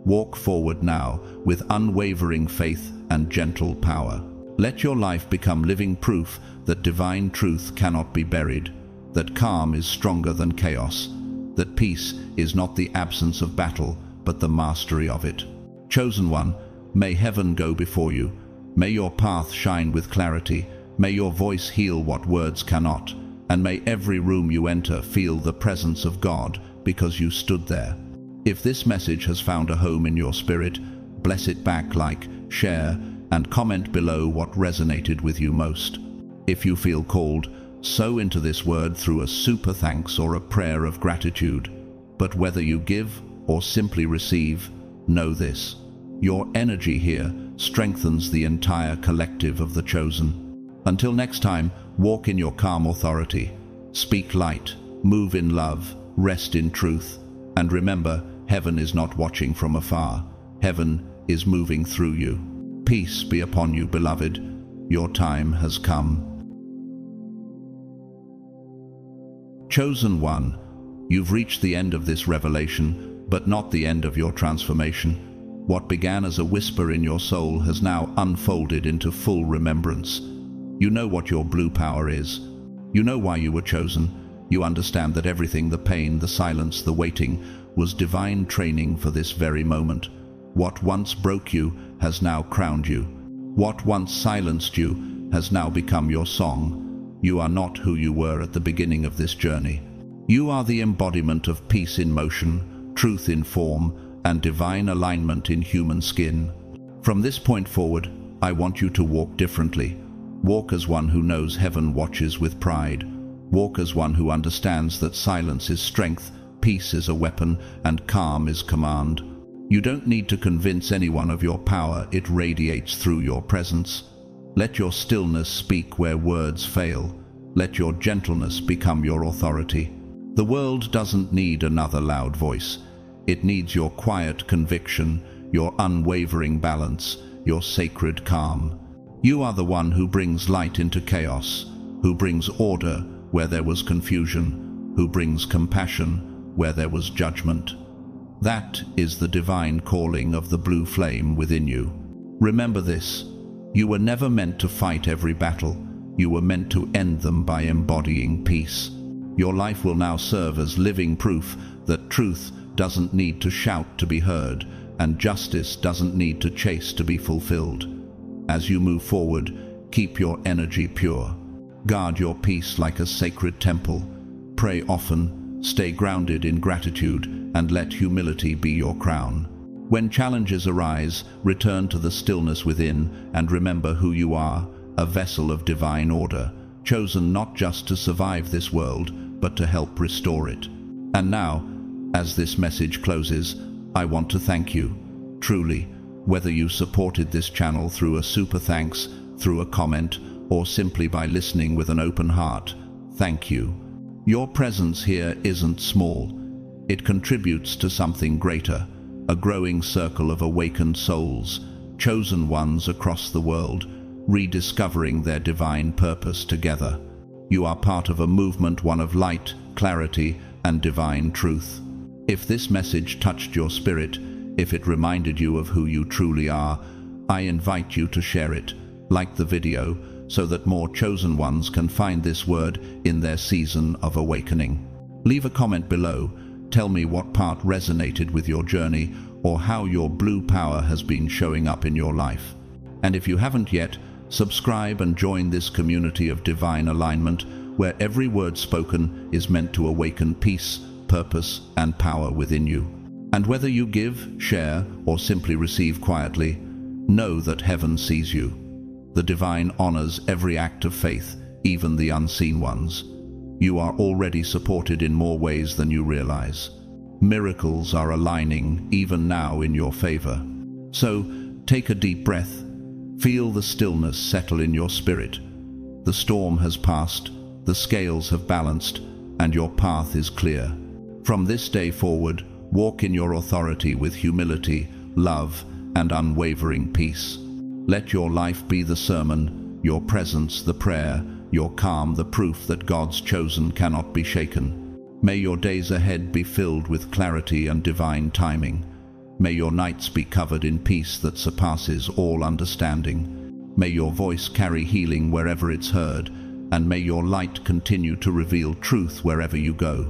Walk forward now with unwavering faith and gentle power. Let your life become living proof that divine truth cannot be buried, that calm is stronger than chaos, that peace is not the absence of battle, but the mastery of it. Chosen one, may heaven go before you. May your path shine with clarity. May your voice heal what words cannot. And may every room you enter feel the presence of God because you stood there. If this message has found a home in your spirit, bless it back, like, share, and comment below what resonated with you most. If you feel called, sow into this word through a super thanks or a prayer of gratitude. But whether you give or simply receive, know this: your energy here strengthens the entire collective of the chosen. Until next time, walk in your calm authority. Speak light, move in love, rest in truth. And remember, heaven is not watching from afar. Heaven is moving through you. Peace be upon you, beloved. Your time has come. Chosen one, you've reached the end of this revelation, but not the end of your transformation. What began as a whisper in your soul has now unfolded into full remembrance. You know what your blue power is. You know why you were chosen. You understand that everything, the pain, the silence, the waiting, was divine training for this very moment. What once broke you has now crowned you. What once silenced you has now become your song. You are not who you were at the beginning of this journey. You are the embodiment of peace in motion, truth in form, and divine alignment in human skin. From this point forward, I want you to walk differently. Walk as one who knows heaven watches with pride. Walk as one who understands that silence is strength, peace is a weapon, and calm is command. You don't need to convince anyone of your power. It radiates through your presence. Let your stillness speak where words fail. Let your gentleness become your authority. The world doesn't need another loud voice. It needs your quiet conviction, your unwavering balance, your sacred calm. You are the one who brings light into chaos, who brings order where there was confusion, who brings compassion where there was judgment. That is the divine calling of the blue flame within you. Remember this: you were never meant to fight every battle. You were meant to end them by embodying peace. Your life will now serve as living proof that truth doesn't need to shout to be heard, and justice doesn't need to chase to be fulfilled. As you move forward, keep your energy pure. Guard your peace like a sacred temple. Pray often, stay grounded in gratitude, and let humility be your crown. When challenges arise, return to the stillness within and remember who you are, a vessel of divine order, chosen not just to survive this world, but to help restore it. And now, as this message closes, I want to thank you, truly, whether you supported this channel through a super thanks, through a comment, or simply by listening with an open heart. Thank you. Your presence here isn't small. It contributes to something greater, a growing circle of awakened souls, chosen ones across the world, rediscovering their divine purpose together. You are part of a movement, one of light, clarity, and divine truth. If this message touched your spirit, if it reminded you of who you truly are, I invite you to share it, like the video, so that more chosen ones can find this word in their season of awakening. Leave a comment below. Tell me what part resonated with your journey or how your blue power has been showing up in your life. And if you haven't yet, subscribe and join this community of divine alignment where every word spoken is meant to awaken peace, purpose, and power within you. And whether you give, share, or simply receive quietly, know that heaven sees you. The divine honors every act of faith, even the unseen ones. You are already supported in more ways than you realize. Miracles are aligning even now in your favor. So, take a deep breath. Feel the stillness settle in your spirit. The storm has passed, the scales have balanced, and your path is clear. From this day forward, walk in your authority with humility, love, and unwavering peace. Let your life be the sermon, your presence the prayer, your calm the proof that God's chosen cannot be shaken. May your days ahead be filled with clarity and divine timing. May your nights be covered in peace that surpasses all understanding. May your voice carry healing wherever it's heard, and may your light continue to reveal truth wherever you go.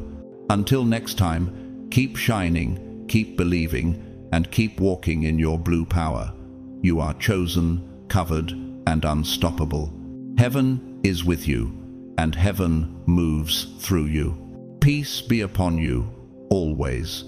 Until next time, keep shining, keep believing, and keep walking in your blue power. You are chosen, covered, and unstoppable. Heaven is with you, and heaven moves through you. Peace be upon you, always.